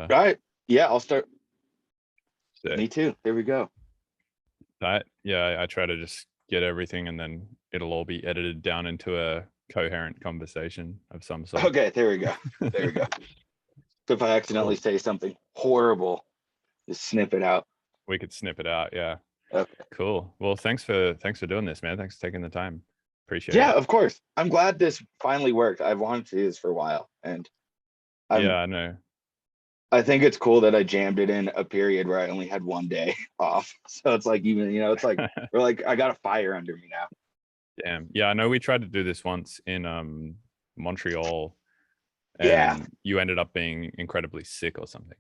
All right. Yeah, I'll start. Sick. Me too. There we go. Yeah, I try to just get everything and then it'll all be edited down into a coherent conversation of some sort. Okay, there we go. There we go. So if I accidentally say something horrible, just snip it out. We could snip it out. Yeah. Okay. Cool. Well, thanks for doing this, man. Thanks for taking the time. Appreciate Yeah, it. of course. I'm glad this finally worked. I've wanted to do this for a while, and Yeah, I know. I think it's cool that I jammed it in a period where I only had one day off. So it's like, even, it's like we're like, I got a fire under me now. Damn. Yeah, I know we tried to do this once in Montreal, and Yeah. you ended up being incredibly sick or something.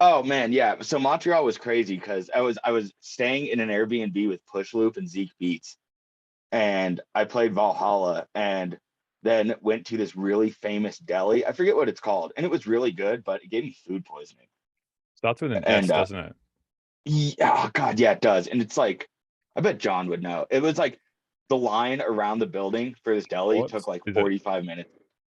Oh man, yeah. So Montreal was crazy because I was staying in an Airbnb with Push Loop and Zeke Beats, and I played Valhalla, and then went to this really famous deli. I forget what it's called, and it was really good, but it gave me food poisoning. Starts with an And S, doesn't it? yeah, oh god, yeah, it does. And it's like, I bet John would know. It was like the line around the building for this deli took like 45 minutes.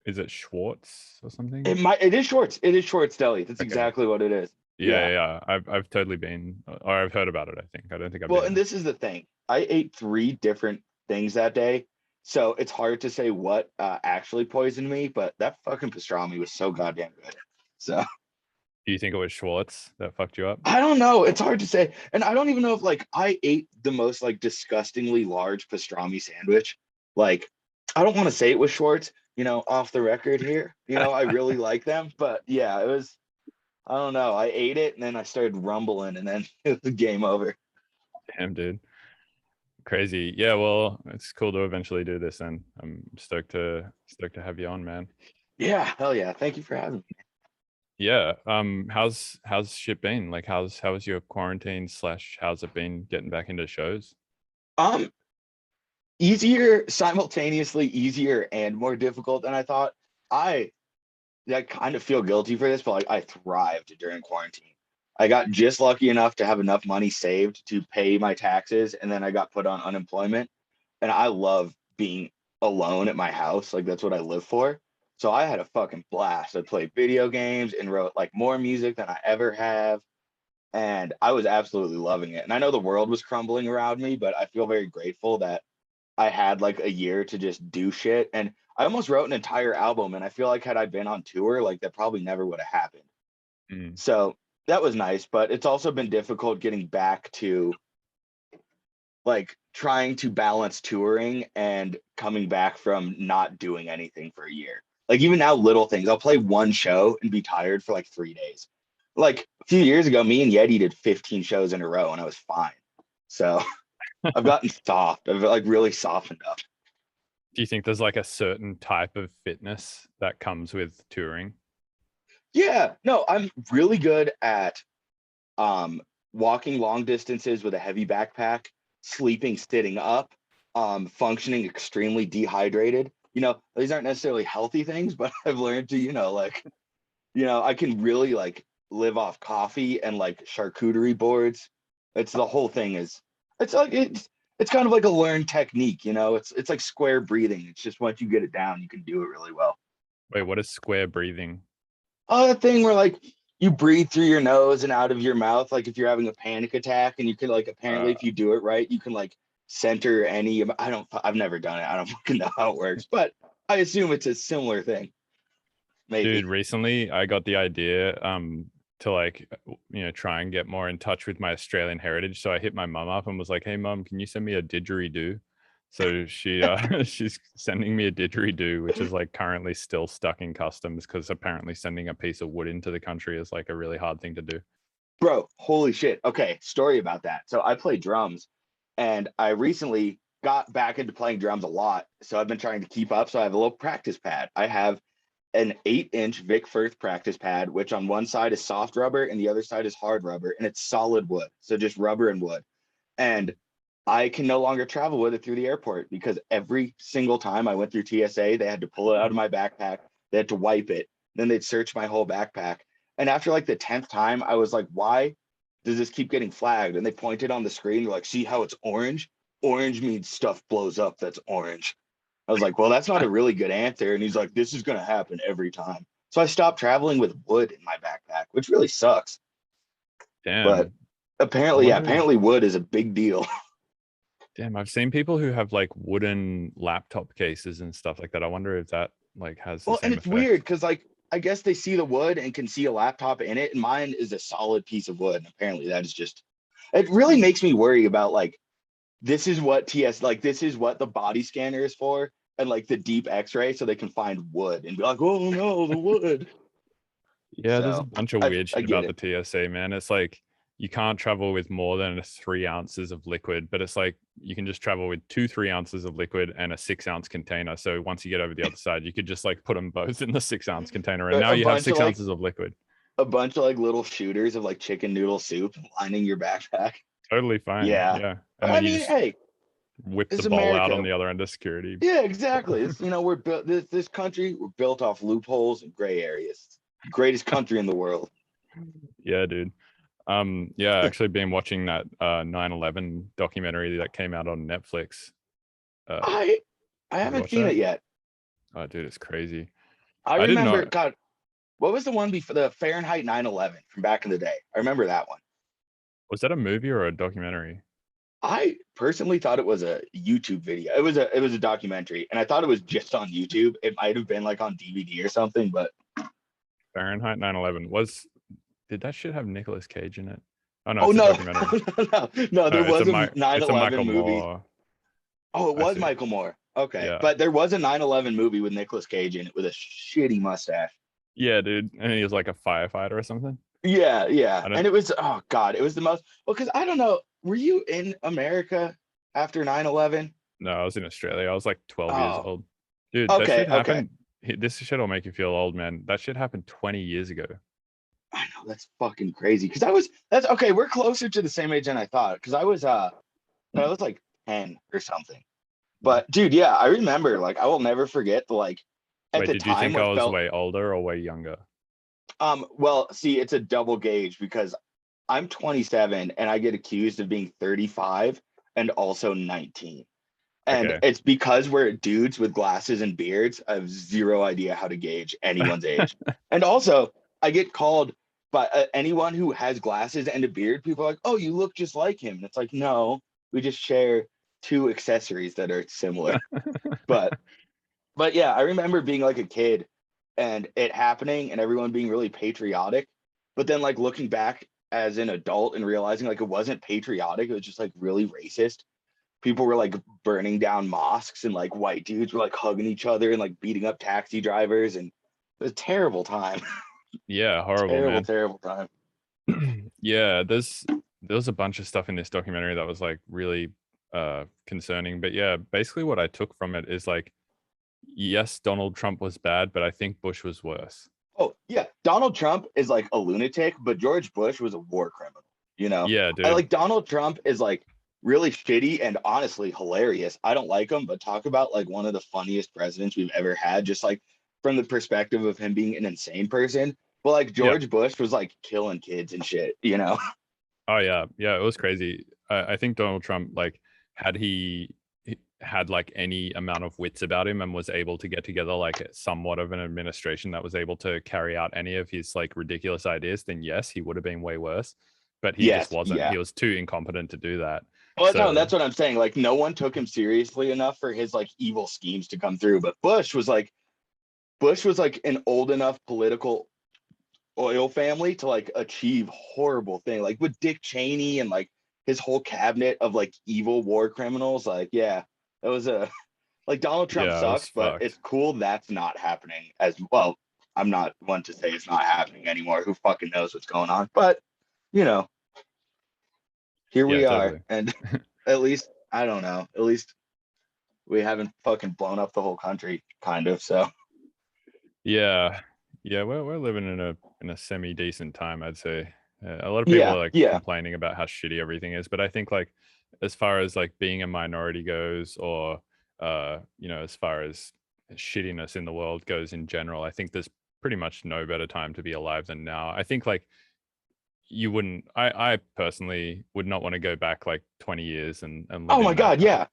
Is it Schwartz or something? It is Schwartz. It is Schwartz Deli. That's Okay. exactly what it is. Yeah. I've totally been, or I've heard about it. I think I don't think I've. Well, been. and this is the thing. I ate 3 different things that day, so it's hard to say what actually poisoned me. But that fucking pastrami was so goddamn good. So Do you think it was Schwartz that fucked you up? I don't know. It's hard to say, and I don't even know if like I ate the most like disgustingly large pastrami sandwich. Like, I don't want to say it was Schwartz. Off the record here. I really like them, but yeah, it was. I don't know. I ate it and then I started rumbling, and then it was game over. Damn, dude. Crazy. Yeah, well, it's cool to eventually do this, and I'm stoked to have you on, man. Yeah, hell yeah. Thank you for having me. Yeah. How's shit been? Like, how was your quarantine / how's it been getting back into shows? Easier, simultaneously easier and more difficult than I thought. I kind of feel guilty for this, but like I thrived during quarantine. I got just lucky enough to have enough money saved to pay my taxes, and then I got put on unemployment. And I love being alone at my house. Like, that's what I live for. So I had a fucking blast. I played video games and wrote like more music than I ever have. And I was absolutely loving it. And I know the world was crumbling around me, but I feel very grateful that I had like a year to just do shit. And I almost wrote an entire album. And I feel like had I been on tour, like that probably never would have happened. So that was nice, but it's also been difficult getting back to like trying to balance touring and coming back from not doing anything for a year. Like, even now, little things. I'll play one show and be tired for like 3 days. Like a few years ago, me and Yheti did 15 shows in a row and I was fine. So I've gotten soft. I've like really softened up. Do you think there's like a certain type of fitness that comes with touring? Yeah, no, I'm really good at walking long distances with a heavy backpack, sleeping sitting up, functioning extremely dehydrated. These aren't necessarily healthy things, but I've learned to, I can really like live off coffee and like charcuterie boards. The whole thing is, it's like it's kind of like a learned technique. It's like square breathing. It's just once you get it down, you can do it really well. Wait, what is square breathing? The thing where like you breathe through your nose and out of your mouth, like if you're having a panic attack, and you can like apparently if you do it right, you can like center any. I've never done it. I don't fucking know how it works, but I assume it's a similar thing. Maybe. Dude, recently I got the idea to like try and get more in touch with my Australian heritage. So I hit my mum up and was like, "Hey mum, can you send me a didgeridoo?" So she she's sending me a didgeridoo, which is like currently still stuck in customs because apparently sending a piece of wood into the country is like a really hard thing to do. Bro, holy shit. Okay, story about that. So I play drums, and I recently got back into playing drums a lot. So I've been trying to keep up. So I have a little practice pad. I have an 8-inch Vic Firth practice pad, which on one side is soft rubber and the other side is hard rubber, and it's solid wood. So just rubber and wood. And I can no longer travel with it through the airport because every single time I went through TSA, they had to pull it out of my backpack. They had to wipe it. Then they'd search my whole backpack. And after like the 10th time, I was like, why does this keep getting flagged? And they pointed on the screen. They're like, see how it's orange? Orange means stuff blows up that's orange. I was like, well, that's not a really good answer. And he's like, this is going to happen every time. So I stopped traveling with wood in my backpack, which really sucks. But Damn. I apparently, yeah, wonder. apparently wood is a big deal. Damn, I've seen people who have like wooden laptop cases and stuff like that. I wonder if that like has the Well, and same it's weird effect. because like I guess they see the wood and can see a laptop in it, and mine is a solid piece of wood. And apparently that is just it really makes me worry about like this is what this is what the body scanner is for, and like the deep X-ray so they can find wood and be like, oh no, the wood. Yeah, there's a So bunch of I weird I shit get about it. the TSA, man. It's like you can't travel with more than 3 ounces of liquid, but it's like you can just travel with 3 ounces of liquid and a 6 ounce container. So once you get over the other side, you could just like put them both in the 6 ounce container, and now A you have bunch of six like ounces of liquid. a bunch of like little shooters of like chicken noodle soup lining your backpack. Totally fine. Yeah. Yeah. But And I then you mean, just hey, whip the it's bowl out on America. the other end of security. Yeah, exactly. It's we're built this country, we're built off loopholes and gray areas. Greatest country in the world. Yeah, dude. Yeah, actually been watching that 9/11 documentary that came out on Netflix. I I Have you haven't watched seen that? it yet. Oh, dude, it's crazy. I I didn't remember, know. God, what was the one before the Fahrenheit 9/11 from back in the day? I remember that one. Was that a movie or a documentary? I personally thought it was a YouTube video. It was a documentary, and I thought it was just on YouTube. It might have been like on DVD or something, but Fahrenheit 9/11 was. Did that shit have Nicolas Cage in it? Oh no, oh it's a no, documentary. no, No, there was a it's a 9/11 Michael movie. Moore. Oh, it I was see. Michael Moore. Okay, Yeah, but there was a 9/11 movie with Nicolas Cage in it with a shitty mustache. yeah, dude. And he was like a firefighter or something. Yeah, yeah. I And don't. it was, oh God, it was the most, well, because I don't know, were you in America after 9/11? No, I was in Australia. I was like 12 years Oh, old. Dude, that okay, shit okay. happened. This shit will make you feel old, man. That shit happened 20 years ago. I know that's fucking crazy. Because that's okay. We're closer to the same age than I thought. Because I was like 10 or something. But dude, yeah, I remember, like, I will never forget the, like, at Wait, the did you time think I what was felt, way older or way younger? well, see, it's a double gauge because I'm 27 and I get accused of being 35 and also 19. And Okay. it's because we're dudes with glasses and beards. I have zero idea how to gauge anyone's age. And also, I get called by anyone who has glasses and a beard. People are like, "Oh, you look just like him." And it's like, no, we just share two accessories that are similar. But yeah, I remember being like a kid and it happening and everyone being really patriotic. But then like looking back as an adult and realizing like it wasn't patriotic, it was just like really racist. People were like burning down mosques and like white dudes were like hugging each other and like beating up taxi drivers, and it was a terrible time. Yeah, horrible, Terrible, man. terrible time. Yeah, there's a bunch of stuff in this documentary that was like really concerning. But yeah, basically what I took from it is like, yes, Donald Trump was bad, but I think Bush was worse. Oh yeah, Donald Trump is like a lunatic, but George Bush was a war criminal. You know, Yeah, I dude. like Donald Trump is like really shitty and honestly hilarious. I don't like him, but talk about like one of the funniest presidents we've ever had, just like from the perspective of him being an insane person. But like Yeah. George Bush was like killing kids and shit, you know? Oh yeah, yeah, it was crazy. I think Donald Trump, like, had he had like any amount of wits about him and was able to get together like somewhat of an administration that was able to carry out any of his like ridiculous ideas, then yes, he would have been way worse. But he just Yes, wasn't. yeah. He was too incompetent to do that. Well, So that's what I'm saying. Like, no one took him seriously enough for his like evil schemes to come through. But Bush was like an old enough political oil family to like achieve horrible thing. Like with Dick Cheney and like his whole cabinet of like evil war criminals. Like, yeah, that was a like Donald Trump yeah, it was sucks, but it's fucked. cool that's not happening as well. I'm not one to say it's not happening anymore. Who fucking knows what's going on? But you know, here Yeah, we are, totally. and at least I don't know. At least we haven't fucking blown up the whole country, kind of. So Yeah, yeah, we're living in a semi decent time, I'd say. A lot of people yeah, are like yeah, complaining about how shitty everything is, but I think like as far as like being a minority goes, or as far as shittiness in the world goes in general, I think there's pretty much no better time to be alive than now. I think like you wouldn't. I personally would not want to go back like 20 years and live oh my in that god, time. yeah.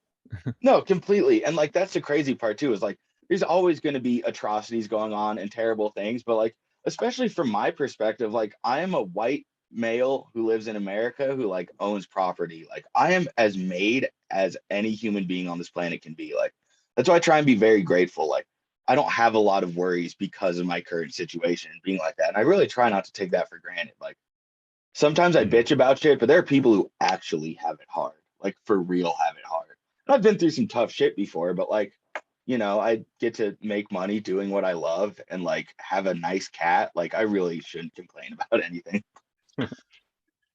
No, completely. And like that's the crazy part too, is like there's always going to be atrocities going on and terrible things, but like, especially from my perspective, like I am a white male who lives in America who like owns property. Like I am as made as any human being on this planet can be. Like that's why I try and be very grateful. Like I don't have a lot of worries because of my current situation and being like that. And I really try not to take that for granted. Like sometimes I bitch about shit, but there are people who actually have it hard, like for real have it hard. And I've been through some tough shit before, but like, you know, I get to make money doing what I love and like have a nice cat. Like I really shouldn't complain about anything.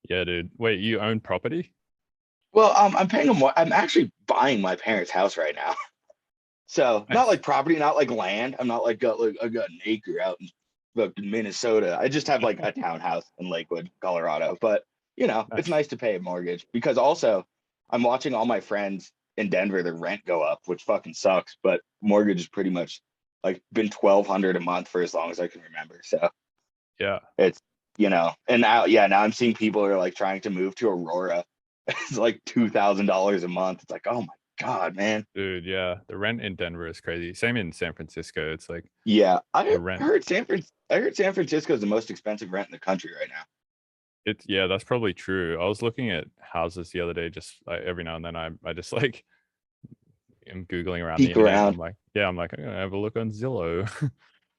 Yeah, dude. Wait, you own property? Well, I'm paying them. I'm actually buying my parents' house right now. So not Nice. like property, not like land. I'm not like I got an acre out in fucking Minnesota. I just have like a townhouse in Lakewood, Colorado. But you know, it's Nice. nice to pay a mortgage because also I'm watching all my friends in Denver, their rent go up, which fucking sucks. But mortgage is pretty much like been 1,200 a month for as long as I can remember. So Yeah. it's you know, and now now I'm seeing people are like trying to move to Aurora. It's like $2,000 a month. It's like, oh my God, man. Dude, yeah. The rent in Denver is crazy. Same in San Francisco. It's like Yeah, the I rent. heard I heard San Francisco is the most expensive rent in the country right now. It's yeah, that's probably true. I was looking at houses the other day, just like every now and then I just like am Googling around the Peek internet and around. I'm like, yeah, I'm like, I'm gonna have a look on Zillow.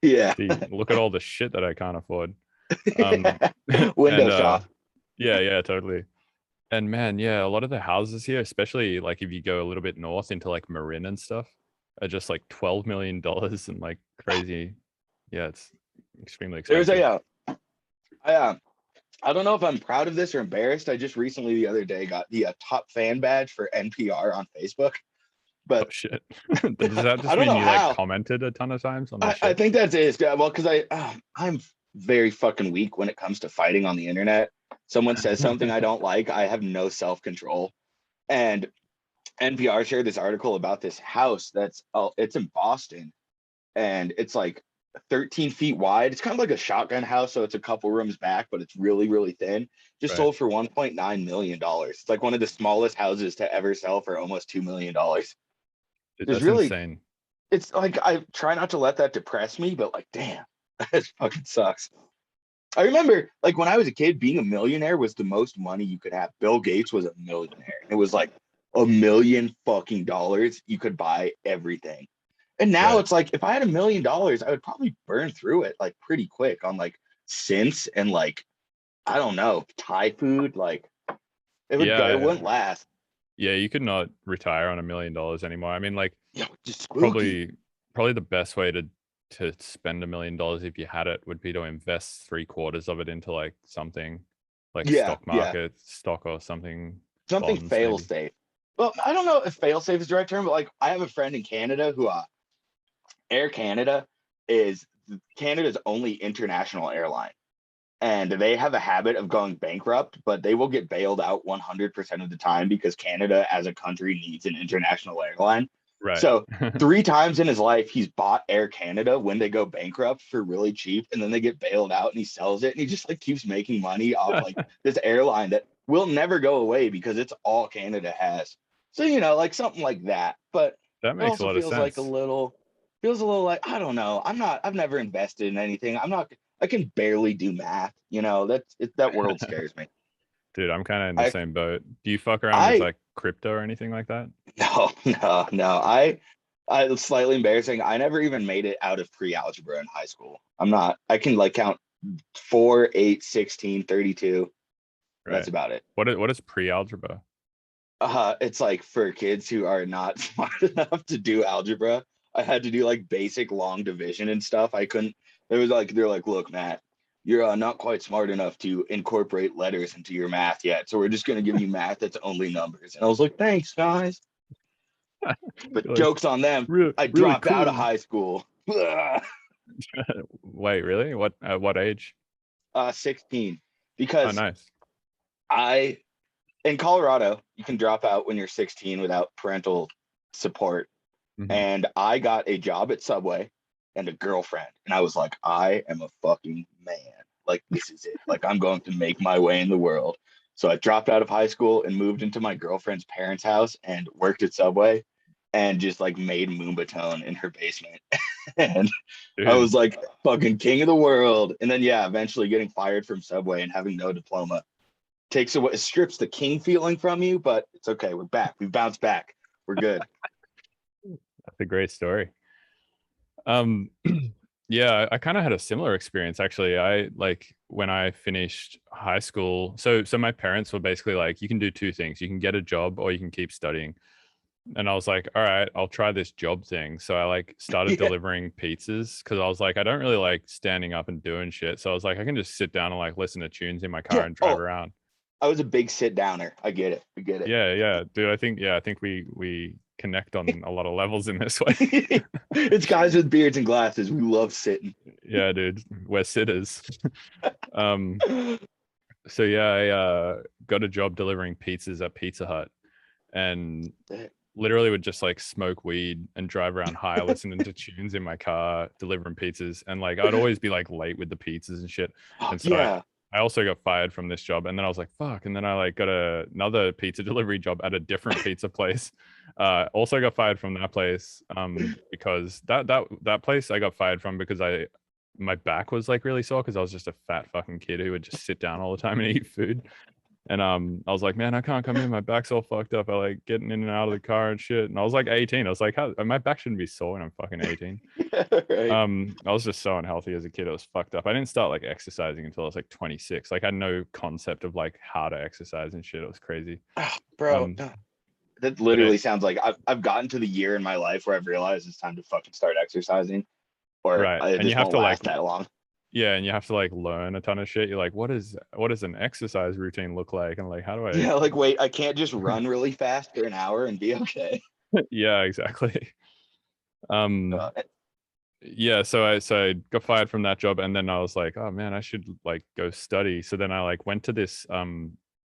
Yeah. See, look at all the shit that I can't afford. Um Window and shop. yeah, yeah, totally. And man, yeah, a lot of the houses here, especially like if you go a little bit north into like Marin and stuff, are just like $12 million and like crazy. Yeah, it's extremely There's expensive. I I don't know if I'm proud of this or embarrassed. I just recently the other day got the top fan badge for NPR on Facebook, Oh but shit. Does that I just don't mean know you like how. commented a ton of times on their I shit? think that's it. Well, because I'm very fucking weak when it comes to fighting on the internet. Someone says something I don't like, I have no self control. And NPR shared this article about this house that's it's in Boston and it's like 13 feet wide. It's kind of like a shotgun house, so it's a couple rooms back, but it's really, really thin. Just Right. sold for $1.9 million. It's like one of the smallest houses to ever sell for almost $2 million. Dude, There's that's really, insane. it's like I try not to let that depress me, but like, damn, that fucking sucks. I remember like when I was a kid, being a millionaire was the most money you could have. Bill Gates was a millionaire. It was like $1 million fucking dollars. You could buy everything. And now Right. it's like if I had $1 million, I would probably burn through it like pretty quick on like synths and like I don't know, Thai food. Like it would go, it Yeah. wouldn't last. Yeah, you could not retire on $1 million anymore. I mean, like Yeah, just spooky. probably the best way to spend $1 million if you had it would be to invest 3/4 of it into like something like Yeah, stock yeah. market, stock or something, Something bonds fail maybe. safe. Well, I don't know if fail safe is the right term, but like I have a friend in Canada who Air Canada is Canada's only international airline. And they have a habit of going bankrupt, but they will get bailed out 100% of the time because Canada as a country needs an international airline. Right. So, 3 times in his life, he's bought Air Canada when they go bankrupt for really cheap, and then they get bailed out and he sells it. And he just like keeps making money off like this airline that will never go away because it's all Canada has. So, you know, like something like that. But That it makes a also lot of sense. feels a little like, I don't know. I've never invested in anything. I can barely do math. You know, that world scares me. Dude, I'm kind of in the I same boat. Do you fuck around with I like crypto or anything like that? no no no. I it's slightly embarrassing. I never even made it out of pre-algebra in high school. I'm not. I can like count 4, 8, 16, 32. That's Right. about it. What is pre-algebra? It's like for kids who are not smart enough to do algebra. I had to do like basic long division and stuff. I couldn't. It was like they're like, look, Matt, you're not quite smart enough to incorporate letters into your math yet. So we're just gonna give you math that's only numbers. And I was like, thanks, guys. But You're like jokes on them. really I really dropped out of cool. high school. Wait, really? What at what age? 16, Oh, because nice. I in Colorado you can drop out when you're 16 without parental support. Hmm. And I got a job at Subway and a girlfriend. And I was like, I am a fucking man. Like, this is it. Like, I'm going to make my way in the world. So I dropped out of high school and moved into my girlfriend's parents' house and worked at Subway. and just like made Moombahton in her basement. And I Dude, was like fucking king of the world. And then yeah, eventually getting fired from Subway and having no diploma takes away, strips the king feeling from you, but it's okay. We're back. We bounced back. We're good. that's a great story. Um, yeah, I kind of had a similar experience actually. I like when I finished high school. So my parents were basically like, you can do two things. You can get a job or you can keep studying. And I was like, all right, I'll try this job thing. So I like started Yeah. delivering pizzas because I was like, I don't really like standing up and doing shit. So I was like, I can just sit down and like listen to tunes in my car Yeah. and drive Oh, around. I was a big sit downer. I get it. I get Yeah, dude. I think we connect on a lot of levels in this way. it. It's guys with beards and glasses. We love sitting. Yeah, dude. We're sitters. um, so yeah, I got a job delivering pizzas at Pizza Hut, and literally would just like smoke weed and drive around high, listening to tunes in my car, delivering pizzas, and like I'd always be like late with the pizzas and shit. And so Yeah. I also got fired from this job, and then I was like, fuck. And then I like got another pizza delivery job at a different pizza place. Also got fired from that place because that place I got fired from because my back was like really sore because I was just a fat fucking kid who would just sit down all the time and eat food. And I was like, man, I can't come in. My back's all fucked up. I like getting in and out of the car and shit. And I was like 18. I was like, how my back shouldn't be sore when I'm fucking 18. Right. I was just so unhealthy as a kid. I was fucked up. I didn't start like exercising until I was like 26. Like I had no concept of like how to exercise and shit. It was crazy. Bro, that But literally sounds like I've gotten to the year in my life where I've realized it's time to fucking start exercising, or right. it And you just have won't to last like, that long. yeah, and you have to like learn a ton of shit. You're like, what does an exercise routine look like? And like, how do I Yeah, like wait, I can't just run really fast for an hour and be okay. yeah, exactly. Um Uh, yeah, so I got fired from that job, and then I was like, oh man, I should like go study. So then I like went to this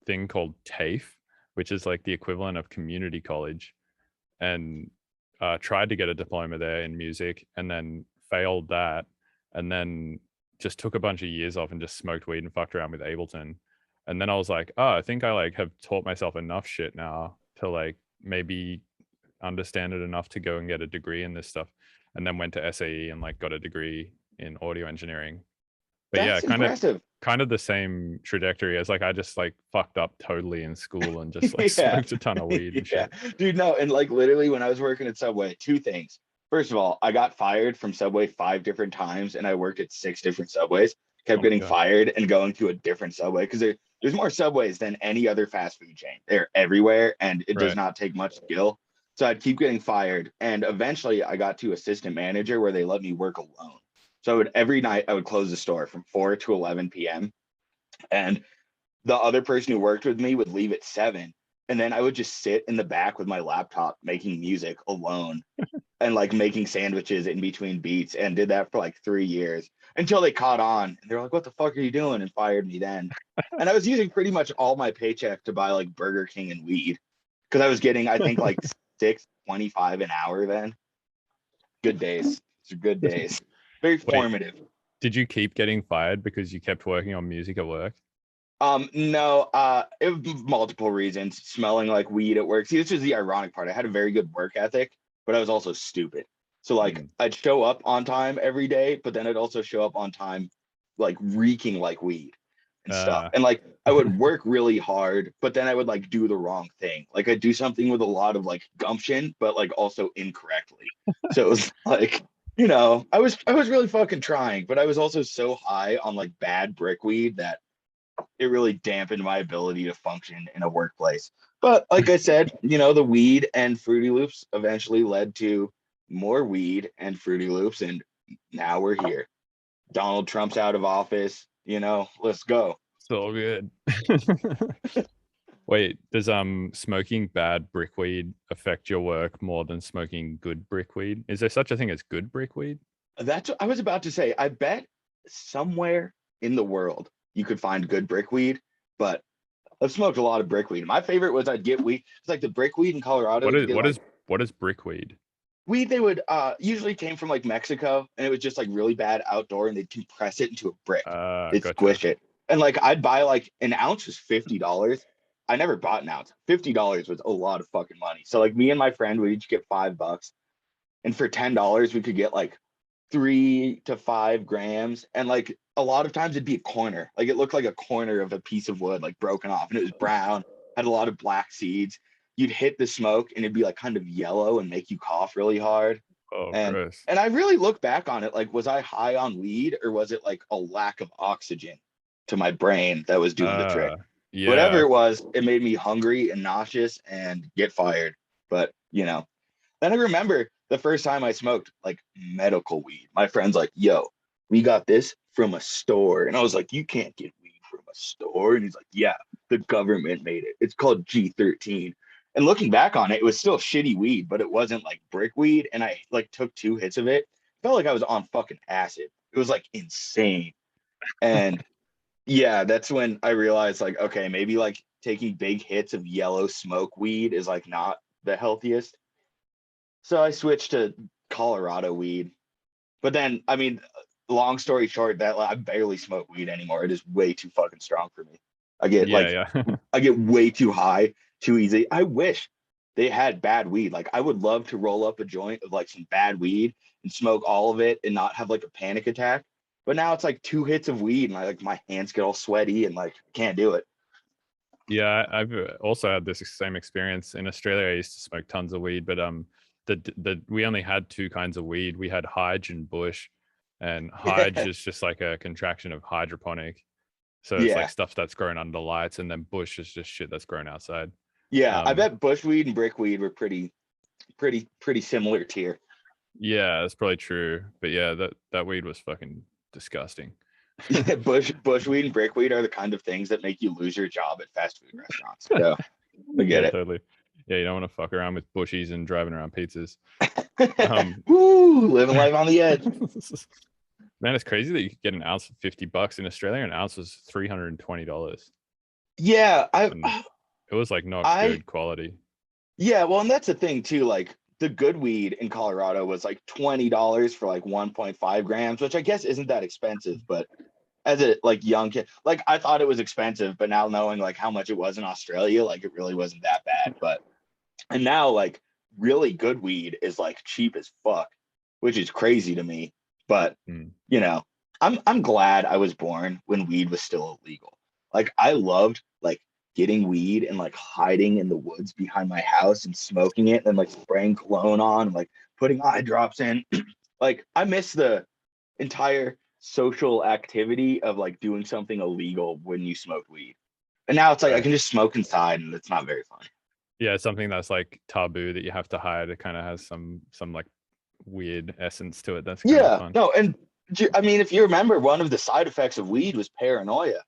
thing called TAFE, which is like the equivalent of community college, and tried to get a diploma there in music, and then failed that, and then just took a bunch of years off and just smoked weed and fucked around with Ableton. And then I was like, oh, I think I like have taught myself enough shit now to like maybe understand it enough to go and get a degree in this stuff. And then went to SAE and like got a degree in audio engineering. But yeah, that's impressive. kind of the same trajectory as like I just like fucked up totally in school and just like Yeah. smoked a ton of weed and Yeah. shit. Dude, no, and like literally when I was working at Subway, two things. First of all, I got fired from Subway 5 different times and I worked at 6 different Subways, Oh kept my getting god. fired and going to a different Subway because there's more Subways than any other fast food chain. They're everywhere and it does Right. not take much skill. So I'd keep getting fired. And eventually I got to assistant manager where they let me work alone. So every night I would close the store from 4 to 11 p.m. And the other person who worked with me would leave at 7. And then I would just sit in the back with my laptop making music alone and like making sandwiches in between beats, and did that for like 3 years until they caught on and they're like, what the fuck are you doing? And fired me then. And I was using pretty much all my paycheck to buy like Burger King and weed because I was getting, I think, like 6.25 an hour then. Good days. It's good days. Very Wait, formative. did you keep getting fired because you kept working on music at work? No, it was multiple reasons. Smelling like weed at work. See, this was the ironic part. I had a very good work ethic, but I was also stupid. So like I'd show up on time every day, but then I'd also show up on time like reeking like weed and stuff. Uh, And like I would work really hard, but then I would like do the wrong thing. Like I'd do something with a lot of like gumption, but like also incorrectly. So it was like, I was really fucking trying, but I was also so high on like bad brick weed that it really dampened my ability to function in a workplace. But like I said, the weed and Fruity Loops eventually led to more weed and Fruity Loops, and now we're here. Donald Trump's out of office, let's go. so good. Wait, does smoking bad brickweed affect your work more than smoking good brickweed? Is there such a thing as good brickweed? That's what I was about to say. I bet somewhere in the world you could find good brickweed, but I've smoked a lot of brickweed. My favorite was I'd get weed. It's like the brickweed in Colorado. What You is get like what is brickweed? weed they would usually came from like Mexico, and it was just like really bad outdoor, and they'd compress it into a brick. They'd Gotcha. squish it. And like I'd buy like an ounce was $50. I never bought an ounce. $50 was a lot of fucking money. So like me and my friend would each get $5, and for $10 we could get like 3 to 5 grams, and like a lot of times it'd be a corner. Like it looked like a corner of a piece of wood, like broken off, and it was brown, had a lot of black seeds. You'd hit the smoke and it'd be like kind of yellow and make you cough really hard. Oh, And gross. and I really look back on it like, was I high on weed or was it like a lack of oxygen to my brain that was doing the trick? Whatever Yeah. it was, it made me hungry and nauseous and get fired. But then I remember the first time I smoked like medical weed. My friend's like, yo, we got this from a store. And I was like, you can't get weed from a store. And he's like, yeah, the government made it. It's called G13. And looking back on it, it was still shitty weed, but it wasn't like brick weed. And I like took 2 hits of it. Felt like I was on fucking acid. It was like insane. And yeah, that's when I realized like, okay, maybe like taking big hits of yellow smoke weed is like not the healthiest. So I switched to Colorado weed. But then, I mean, long story short, that I barely smoke weed anymore. It is way too fucking strong for me. I get like Yeah. Yeah. I get way too high too easy. I wish they had bad weed. Like I would love to roll up a joint of like some bad weed and smoke all of it and not have like a panic attack. But now it's like 2 hits of weed and my hands get all sweaty and like I can't do it. Yeah, I've also had this same experience in Australia. I used to smoke tons of weed, but we only had 2 kinds of weed. We had Hyge and Bush, and Hyge is just like a contraction of hydroponic. So it's like Yeah. stuff that's grown under lights, and then Bush is just shit that's grown outside. Yeah. I bet bushweed and brickweed were pretty similar tier. Yeah, that's probably true. But yeah, that weed was fucking disgusting. Yeah, bushweed and brickweed are the kind of things that make you lose your job at fast food restaurants. So I get Yeah, it. totally. Yeah, you don't want to fuck around with bushies and driving around pizzas. Woo, living life on the edge. Man, it's crazy that you could get an ounce for $50 in Australia. An ounce was $320. Yeah, It was like not good quality. Yeah, well, and that's the thing too. Like the good weed in Colorado was like $20 for like 1.5 grams, which I guess isn't that expensive, but as a like young kid, like I thought it was expensive, but now knowing like how much it was in Australia, like it really wasn't that bad. But and now like really good weed is like cheap as fuck, which is crazy to me. But I'm glad I was born when weed was still illegal. Like I loved like getting weed and like hiding in the woods behind my house and smoking it and like spraying cologne on, and, like putting eye drops in. Like I miss the entire social activity of like doing something illegal when you smoke weed. And now it's like I can just smoke inside and it's not very fun. Yeah, it's something that's like taboo that you have to hide. It kind of has some like weird essence to it. That's kind of fun. No, and I mean, if you remember, one of the side effects of weed was paranoia,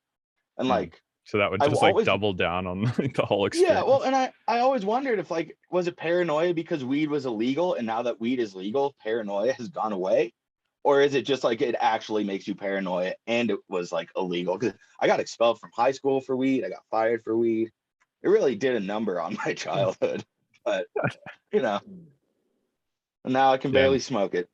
and like so that would I just like always double down on like, the whole experience. Yeah, well, and I always wondered if like was it paranoia because weed was illegal, and now that weed is legal, paranoia has gone away, or is it just like it actually makes you paranoia and it was like illegal? Because I got expelled from high school for weed, I got fired for weed. It really did a number on my childhood, but and now I can barely smoke it.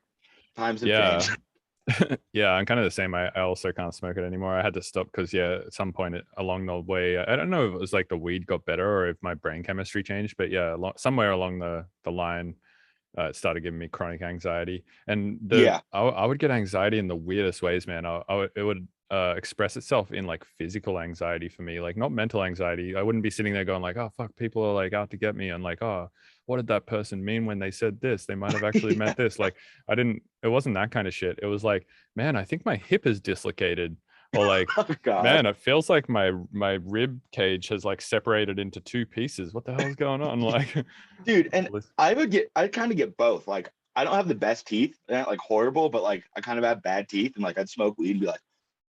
Times have changed. Yeah, I'm kind of the same. I also can't smoke it anymore. I had to stop because at some point along the way, I don't know if it was like the weed got better or if my brain chemistry changed, but yeah, somewhere along the line, it started giving me chronic anxiety. And I would get anxiety in the weirdest ways, man. It would express itself in like physical anxiety for me, like not mental anxiety. I wouldn't be sitting there going like, oh fuck, people are like out to get me, and like, oh, what did that person mean when they said this? They might have actually meant this. Like it wasn't that kind of shit. It was like, man, I think my hip is dislocated, or like, man, it feels like my rib cage has like separated into 2 pieces. What the hell is going on? Like, dude, and I kind of get both. Like I don't have the best teeth, they're not like horrible, but like I kind of have bad teeth, and like I'd smoke weed and be like,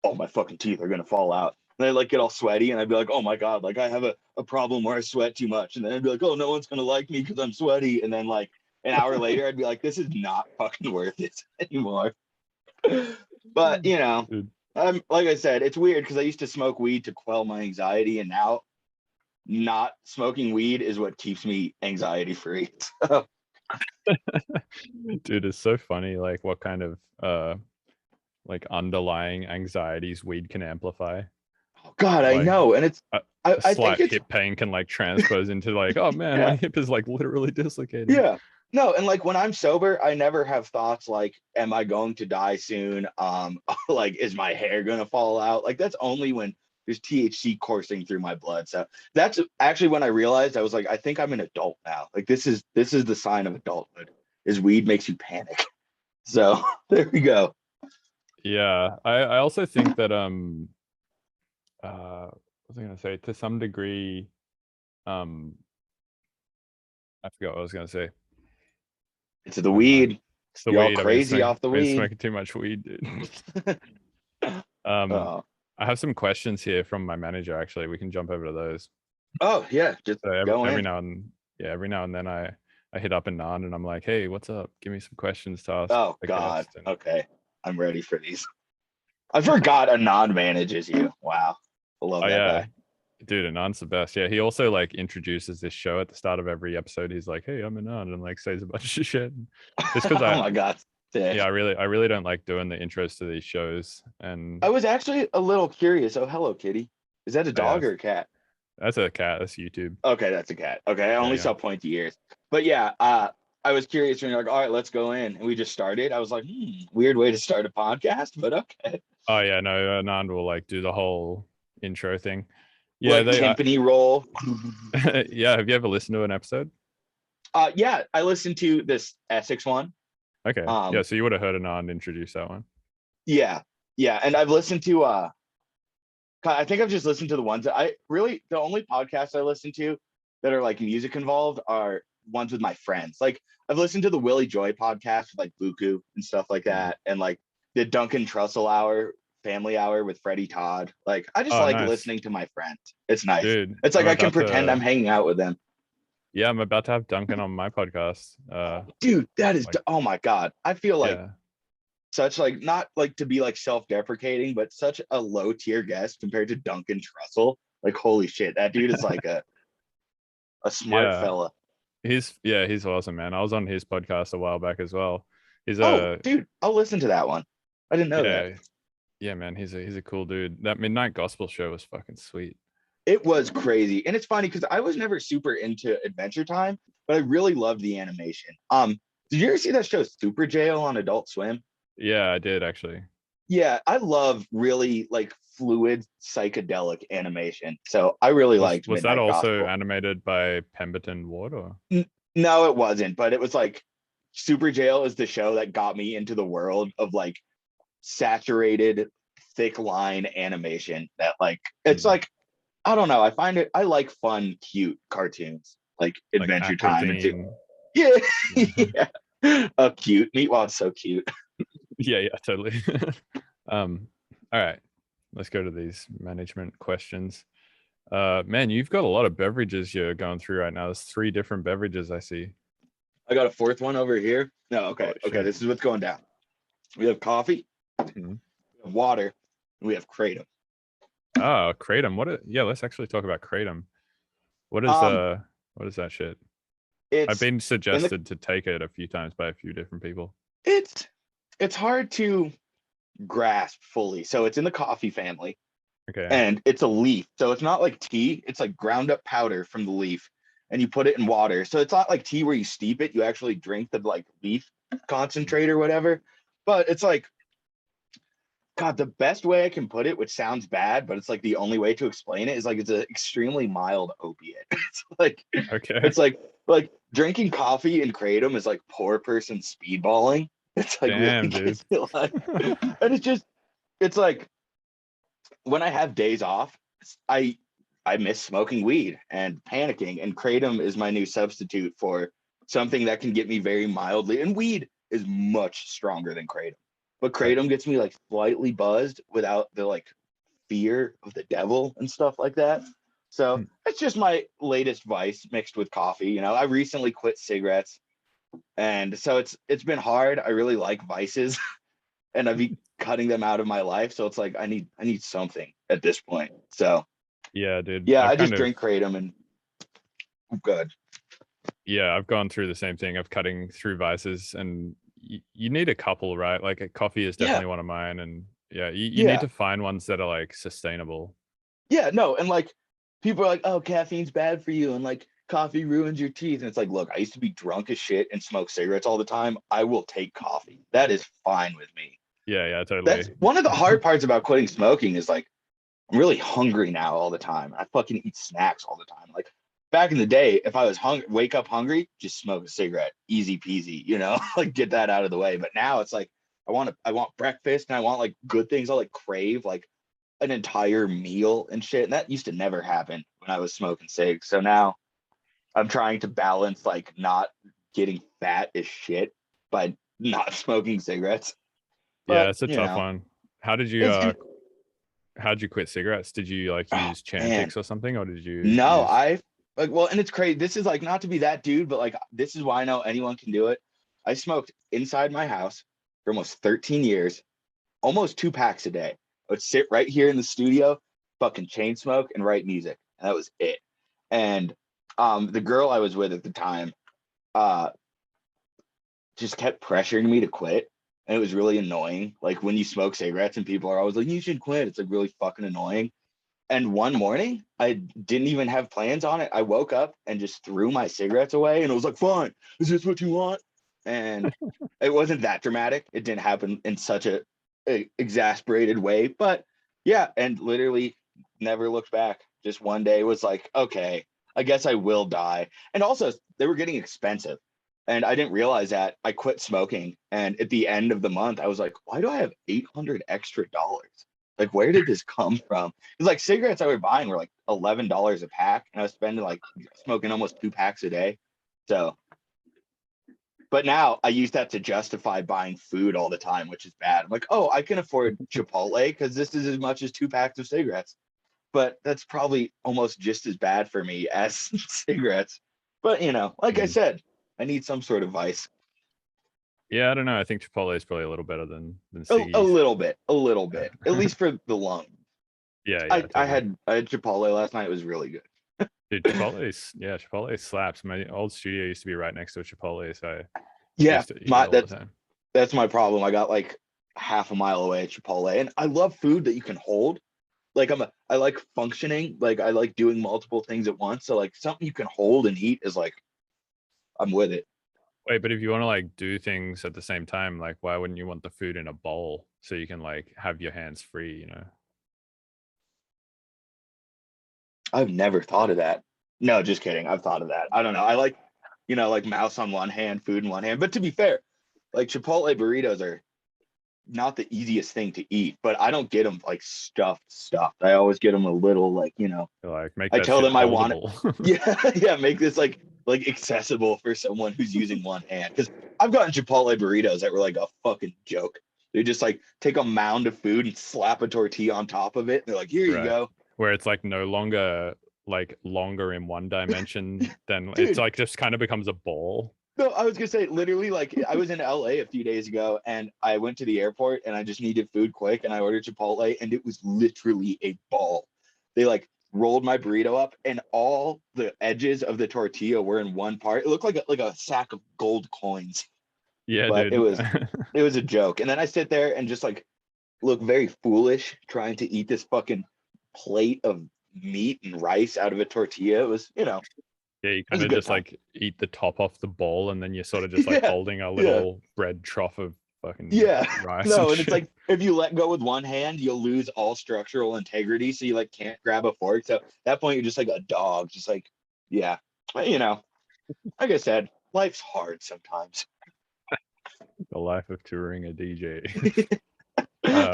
oh, my fucking teeth are gonna fall out. And I'd like get all sweaty and I'd be like, oh my God, like I have a problem where I sweat too much. And then I'd be like, oh, no one's gonna like me because I'm sweaty. And then like an hour later, I'd be like, this is not fucking worth it anymore. But I'm like I said, it's weird because I used to smoke weed to quell my anxiety, and now not smoking weed is what keeps me anxiety free. Dude, it's so funny, like what kind of like underlying anxieties weed can amplify. Oh God, I Like know. And it's, a, I a think slight it's, hip pain can like transpose into like, oh man, my yeah, hip is like literally dislocating. yeah. No, and like when I'm sober, I never have thoughts like, am I going to die soon? Like, is my hair gonna fall out? Like, that's only when there's THC coursing through my blood. So that's actually when I realized I was like, I think I'm an adult now. Like, this is the sign of adulthood, is weed makes you panic. So there we go. Yeah, I also think that what was I gonna say? To some degree, um, I forgot what I was gonna say. It's the Never mind. weed. It's the You're all weed. crazy off the I've been weed. smoking too much weed, dude. um, Oh, I have some questions here from my manager. Actually, we can jump over to those. oh yeah, just So go every in. now and yeah, every now and then I hit up a Nan and I'm like, hey, what's up? Give me some questions to ask Oh the God. guest. And Okay, I'm ready for these. I forgot Anon manages you. Wow, I love oh that yeah, guy. dude, Anand's the best. Yeah, he also like introduces this show at the start of every episode. He's like, hey, I'm Anand, and like says a bunch of shit. Just because Oh my God, yeah, sick. I really don't like doing the intros to these shows. And I was actually a little curious. Oh, hello, kitty. Is that a yeah, dog or a cat? that's a cat. That's YouTube. Okay, that's a cat. Okay, I Yeah, only yeah. saw pointy ears. But yeah, I was curious when you're like, all right, let's go in. And we just started. I was like, weird way to start a podcast, but okay. Oh yeah, no, Anand will like do the whole intro thing. Yeah, Like they timpani roll. yeah, have you ever listened to an episode? Yeah, I listened to this Essex one. Okay. Yeah, Um, so you would have heard Anand introduce that one. yeah, yeah. And I've listened to I think I've just listened to the ones that I really, the only podcasts I listen to that are like music involved are ones with my friends. Like I've listened to the Willie Joy podcast with like Buku and stuff like Mm. that, and like the Duncan Trussell Hour, Family Hour with Freddie Todd. Like I just Oh, like nice. listening to my friends. It's nice. Dude, It's like I'm I can about pretend I'm to hanging out with them. yeah, I'm about to have Duncan on my podcast. Dude, that is, Like oh my God. I feel like yeah. such like, not like to be like self-deprecating, but such a low tier guest compared to Duncan Trussell. Like, holy shit, that dude is like a smart Yeah. fella. He's awesome, man. I was on his podcast a while back as well. He's Oh, a dude, I'll listen to that one. I didn't know that. yeah, yeah, man. He's a cool dude. That Midnight Gospel show was fucking sweet. It was crazy. And it's funny because I was never super into Adventure Time, but I really loved the animation. Did you ever see that show Super Jail on Adult Swim? Yeah, I did actually. Yeah, I love really like fluid psychedelic animation. So I really liked Was that Midnight also Gospel. animated by Pemberton Ward or No, it wasn't, but it was like Super Jail is the show that got me into the world of like saturated, thick line animation that like it's Hmm. like I don't know. I find it. I like fun, cute cartoons, like like Adventure Time and Aquadine? yeah, Yeah. yeah. Oh, cute. Meatwad's so cute. Yeah, yeah, totally. um, all right, let's go to these management questions. Man, you've got a lot of beverages you're going through right now. There's 3 different beverages I see. I got a fourth one over here. No, okay, Holy okay. shit. This is what's going down. We have coffee, Mhm. we have water, and we have kratom. Oh, kratom. Yeah, let's actually talk about kratom. Um, What is that shit? I've it's been in the suggested to take it a few times by a few different people. it's it's hard to grasp fully. So it's in the coffee family, Okay. and it's a leaf. So it's not like tea. It's like ground up powder from the leaf, and you put it in water. So it's not like tea where you steep it. You actually drink the like leaf concentrate or whatever. But it's like, God, the best way I can put it, which sounds bad, but it's like the only way to explain it is like it's an extremely mild opiate. It's like Okay. it's like drinking coffee and kratom is like poor person speedballing. It's like really Damn, dude. gets you like, and it's like when I have days off, I I miss smoking weed and panicking, and kratom is my new substitute for something that can get me very mildly. And weed is much stronger than kratom, but Right. kratom gets me like slightly buzzed without the like fear of the devil and stuff like that. So Hmm. it's just my latest vice mixed with coffee. You know, I recently quit cigarettes, and so it's been hard. I really like vices, and I've been cutting them out of my life. So it's like I need something at this point. So Yeah, dude. yeah, I just drink kratom and I'm good. I've gone through the same thing of cutting through vices, and you need a couple, right? Like a coffee is Yeah, definitely one of mine, and yeah, you need yeah, to find ones that are like sustainable. Yeah, no, and like people are like, oh, caffeine's bad for you, and like coffee ruins your teeth. And it's like, look, I used to be drunk as shit and smoke cigarettes all the time. I will take coffee. That is fine with me. Yeah, That's totally. one of the hard parts about quitting smoking is like I'm really hungry now all the time. I fucking eat snacks all the time. Like back in the day, if I was hungry, wake up hungry, just smoke a cigarette, easy peasy, like get that out of the way. But now it's like I want breakfast and I want like good things. I like crave like an entire meal and shit. And that used to never happen when I was smoking cigs. So now I'm trying to balance like not getting fat as shit by not smoking cigarettes. Yeah, But it's a tough one. How did you it's how'd you quit cigarettes? Did you like oh use man, Chantix or something, or did you no, use? I like well, and it's crazy. This is like not to be that dude, but like this is why I know anyone can do it. I smoked inside my house for almost 13 years, almost 2 packs a day. I would sit right here in the studio, fucking chain smoke and write music. And that was it. And the girl I was with at the time uh just kept pressuring me to quit. And it was really annoying. Like when you smoke cigarettes and people are always like, you should quit. It's like really fucking annoying. And one morning, I didn't even have plans on it. I woke up and just threw my cigarettes away, and it was like, "Fine, is this what you want?" And it wasn't that dramatic. It didn't happen in such a exasperated way, but yeah, and literally never looked back. Just one day was like, okay, I guess I will die. And also, they were getting expensive, and I didn't realize that. I quit smoking, and at the end of the month, I was like, why do I have $800 extra? Like, where did this come from? Because like cigarettes I was buying were like $11 a pack, and I was spending like smoking almost 2 packs a day. So, but now I use that to justify buying food all the time, which is bad. I'm like, oh, I can afford Chipotle because this is as much as 2 packs of cigarettes. But that's probably almost just as bad for me as cigarettes. But like I Mm. said, I need some sort of vice. Yeah, I don't know. I think Chipotle is probably a little better than A ciggies. little Yeah. bit, at least for the lung. Yeah, I totally. had Chipotle last night. It was really good. Dude, Chipotle slaps. My old studio used to be right next to a Chipotle, so I Yeah, used to eat it my all the time. that's my problem. I got like half a mile away at Chipotle, and I love food that you can hold. Like I like functioning. Like I like doing multiple things at once. So like something you can hold and eat is like I'm with it. Wait, but if you want to like do things at the same time, like why wouldn't you want the food in a bowl so you can like have your hands free, you know? I've never thought of that. No, just kidding. I've thought of that. I don't know. I like like mouse on one hand, food in one hand. But to be fair, like Chipotle burritos are not the easiest thing to eat, but I don't get them like stuffed. I always get them a little Like make I that tell shit them I want it. foldable. Yeah, yeah, make this like accessible for someone who's using one hand. Because I've gotten Chipotle burritos that were like a fucking joke. They just like take a mound of food and slap a tortilla on top of it. And they're like, here you Right. go. Where it's like no longer like longer in one dimension, then it's Dude, like just kind of becomes a ball. no, I was gonna say literally like I was in LA a few days ago and I went to the airport and I just needed food quick and I ordered Chipotle and it was literally a ball. They like rolled my burrito up and all the edges of the tortilla were in one part. It looked like a sack of gold coins, Yeah, but dude. it was a joke. And then I sit there and just like look very foolish trying to eat this fucking plate of meat and rice out of a tortilla. It was, it Yeah, you was kind a of good just time. like eat the top off the bowl and then you're sort of just like Yeah. holding a Yeah. little bread trough of fucking Yeah. rice and No, and it's shit. like if you let go with one hand, you'll lose all structural integrity. So you like can't grab a fork. So at that point, you're just like a dog, just like, yeah. But, like I said, life's hard sometimes. The life of touring a DJ.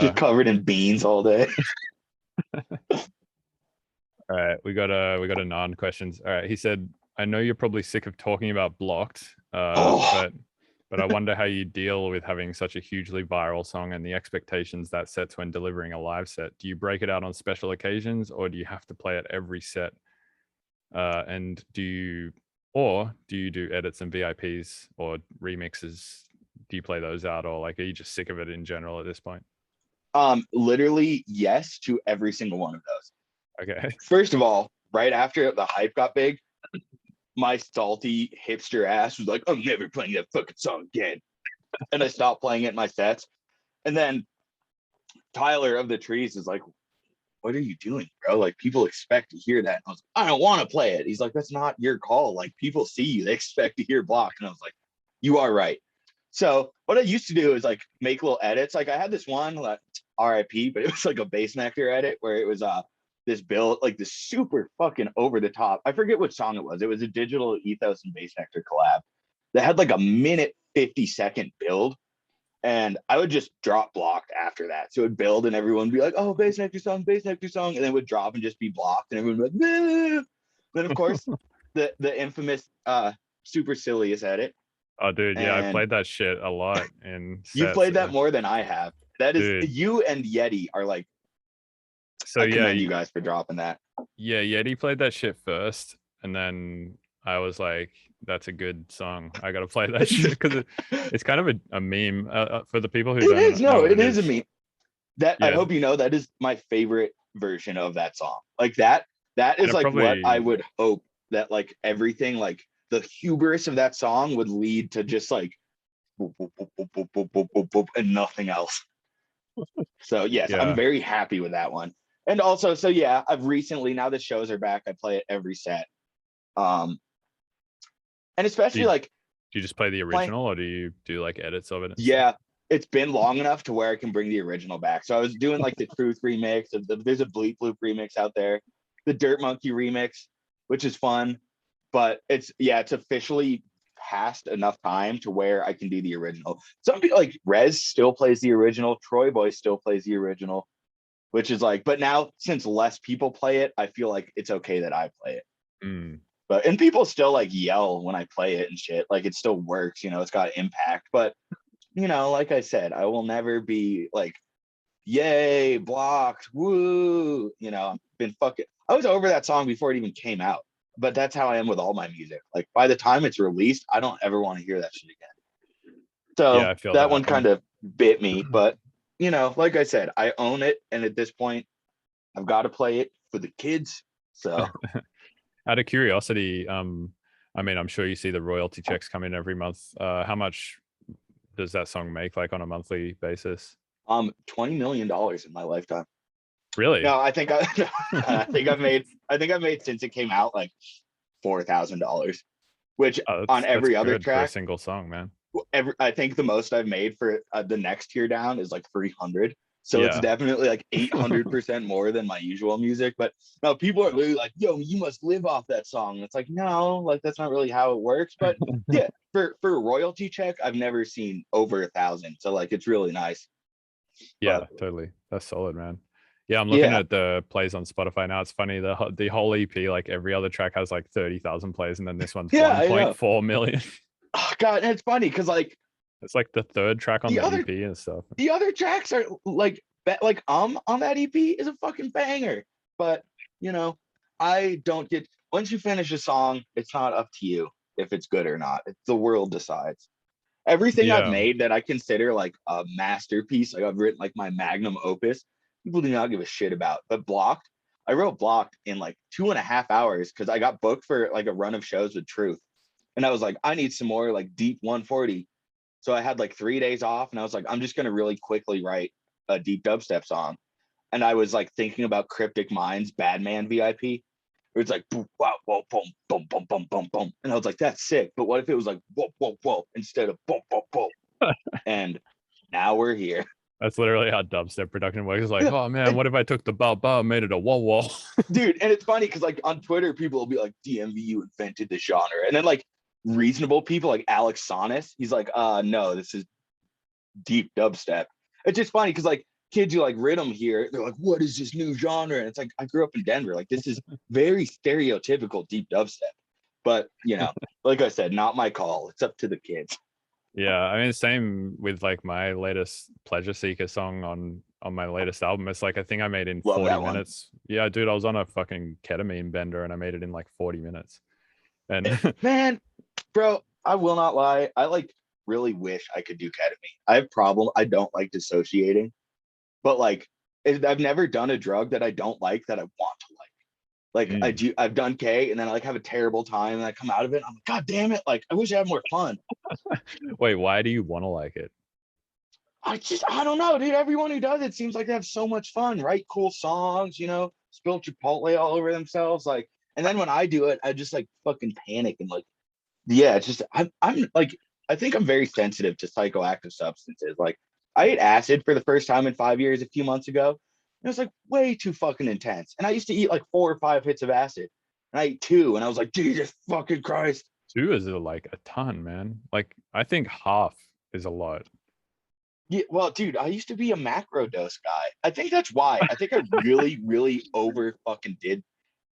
Just covered in beans all day. All right, we got a non questions. All right, he said, I know you're probably sick of talking about Blocked, Oh, but I wonder how you deal with having such a hugely viral song and the expectations that sets when delivering a live set. Do you break it out on special occasions, or do you have to play it every set? And do you do edits and VIPs or remixes? Do you play those out, or like are you just sick of it in general at this point? literally yes to every single one of those. Okay. First of all, right after the hype got big, my salty hipster ass was like, I'm never playing that fucking song again. And I stopped playing it in my sets. And then Tyler of the Trees is like, what are you doing, bro? Like, people expect to hear that. And I was like, I don't want to play it. He's like, that's not your call. Like, people see you, they expect to hear Blocked. And I was like, you are right. So what I used to do is like make little edits. Like, I had this one, like, RIP, but it was like a Bassnectar edit where it was this build, like this super fucking over the top. I forget which song it was. It was a Digital Ethos and Bassnectar collab that had like a minute 50-second build. And I would just drop Blocked after that. So it would build and everyone would be like, oh, Bassnectar song. And then it would drop and just be Blocked. And everyone would be like, nah. Then, of course, the infamous super silliest edit. Oh, dude, yeah, I And played that shit a lot in you've sets. played that more than I have. That is, Dude. you and Yeti are like, So I yeah, commend you guys for dropping that. yeah, Yeti played that shit first, and then I was like, "That's a good song. I gotta play that shit," because it's kind of a meme for the people who It don't is, know no, what it is a meme. That I Yeah. hope you know, that is my favorite version of that song. Like that is like what I would hope that like everything, like the hubris of that song would lead to just like boop, boop, boop, boop, boop, boop, boop, boop, boop, and nothing else. So yes, Yeah. I'm very happy with that one. And also, so yeah, I've recently, now the shows are back, I play it every set. And especially like, do you just play the original or do you do like edits of it? Yeah, it's been long enough to where I can bring the original back. So I was doing like the Truth remix of there's a Bleep Loop remix out there, the Dirt Monkey remix, which is fun, but it's officially past enough time to where I can do the original. Some people like Rez still plays the original, Troy Boy still plays the original, which is like, but now since less people play it, I feel like it's okay that I play it. But and people still like yell when I play it and shit. Like, it still works, it's got impact. But like I said, I will never be like, yay, Blocked, woo. Been fucking. I was over that song before it even came out. But that's how I am with all my music. Like, by the time it's released, I don't ever want to hear that shit again. So yeah, I feel that one kind of bit me. But like I said, I own it, and at this point, I've got to play it for the kids. So. Out of curiosity, I mean, I'm sure you see the royalty checks come in every month. How much does that song make, like on a monthly basis? $20 million in my lifetime. Really? No, I think I've made since it came out like $4,000, which on every other track for a single song, man. I think the most I've made for the next tier down is like 300. So it's definitely like 800% more than my usual music. But no, people are literally like, yo, you must live off that song. And it's like, no, like that's not really how it works. But yeah, for a royalty check, I've never seen over 1,000. So like, it's really nice. Yeah, totally. That's solid, man. Yeah, I'm looking at the plays on Spotify now. It's funny, the whole EP, like every other track has like 30,000 plays, and then this one's 1.4 million. Oh god, and it's funny because like it's like the third track on the EP and stuff. The other tracks are like on that EP is a fucking banger. But I don't get, once you finish a song, it's not up to you if it's good or not. It's the world decides. Everything I've made that I consider like a masterpiece, like I've written like my magnum opus, people do not give a shit about. But Blocked, I wrote Blocked in like 2.5 hours because I got booked for like a run of shows with Truth. And I was like, I need some more like deep 140. So I had like 3 days off, and I was like, I'm just going to really quickly write a deep dubstep song. And I was like thinking about Cryptic Minds, Badman VIP. It's like, boom, wow, whoa, boom, boom, boom, boom, boom, boom. And I was like, that's sick. But what if it was like, whoa, whoa, whoa, instead of boom, boom, boom? And now we're here. That's literally how dubstep production works. It's like, oh man, what if I took the bow bow and made it a whoa whoa? Dude, and it's funny because like on Twitter, people will be like, DMVU invented the genre. And then like reasonable people like Alex Sonis, he's like, no, this is deep dubstep. It's just funny because like kids you like rhythm here, they're like, what is this new genre? And it's like, I grew up in Denver, like this is very stereotypical deep dubstep. But like I said, not my call. It's up to the kids. Yeah, I mean, same with like my latest Pleasure Seeker song on my latest album. It's like, I think I made in 40 minutes. Yeah, dude, I was on a fucking ketamine bender and I made it in like 40 minutes. And man, bro, I will not lie, I like really wish I could do ketamine. I have problem, I don't like dissociating, but like I've never done a drug that I don't like that I want to like. Like I've done K, and then I like have a terrible time, and I come out of it, I'm like, god damn it, like I wish I had more fun. Wait, why do you want to like it? I don't know, dude. Everyone who does it seems like they have so much fun, write cool songs, spill Chipotle all over themselves. Like, and then when I do it, I just like fucking panic and like, yeah, it's just, I'm like, I think I'm very sensitive to psychoactive substances. Like, I ate acid for the first time in 5 years a few months ago. It was like way too fucking intense. And I used to eat like 4 or 5 hits of acid. And I ate two, and I was like, Jesus fucking Christ. 2 is like a ton, man. Like I think half is a lot. Yeah, well, dude, I used to be a macro dose guy. I think that's why. I think I really, really over fucking did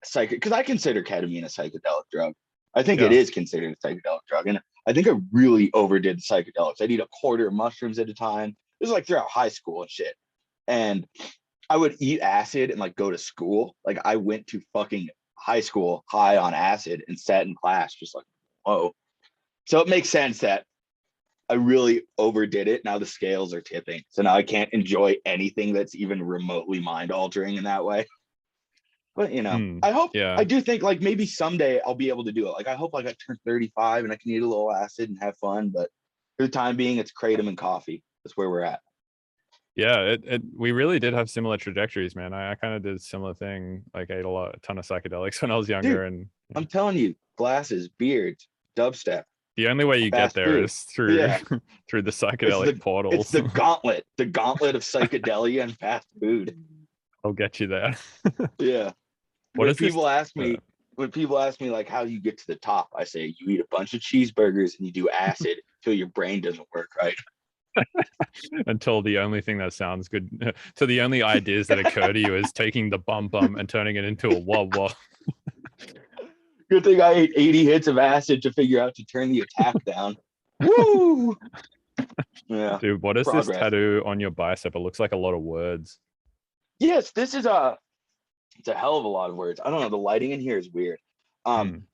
because I consider ketamine a psychedelic drug. I think it Yeah. is considered a psychedelic drug, and I think I really overdid the psychedelics. I'd eat a quarter of mushrooms at a time. It was like throughout high school and shit. And I would eat acid and like go to school. Like I went to fucking high school high on acid and sat in class just like, whoa. So it makes sense that I really overdid it. Now the scales are tipping. So now I can't enjoy anything that's even remotely mind altering in that way. But I hope, Yeah. I do think like maybe someday I'll be able to do it. Like I hope like I turn 35 and I can eat a little acid and have fun. But for the time being, it's kratom and coffee. That's where we're at. Yeah, we really did have similar trajectories, man. I kind of did a similar thing. Like ate a ton of psychedelics when I was younger, Dude, and I'm telling you, glasses, beards, dubstep, the only way you get fast there food. is through Yeah. through the It's psychedelic it's portals. the gauntlet of psychedelia and fast food. I'll get you there. Yeah. What When is this? people ask me, when people ask me like how you get to the top, I say you eat a bunch of cheeseburgers and you do acid until your brain doesn't work right. Until the only thing that sounds good, so the only ideas that occur to you is taking the bum and turning it into a wah wah. Good thing I ate 80 hits of acid to figure out to turn the attack down. Woo! Yeah. Dude, what is this Progress. tattoo on your bicep? It looks like a lot of words. Yes, this is it's a hell of a lot of words. I don't know. The lighting in here is weird.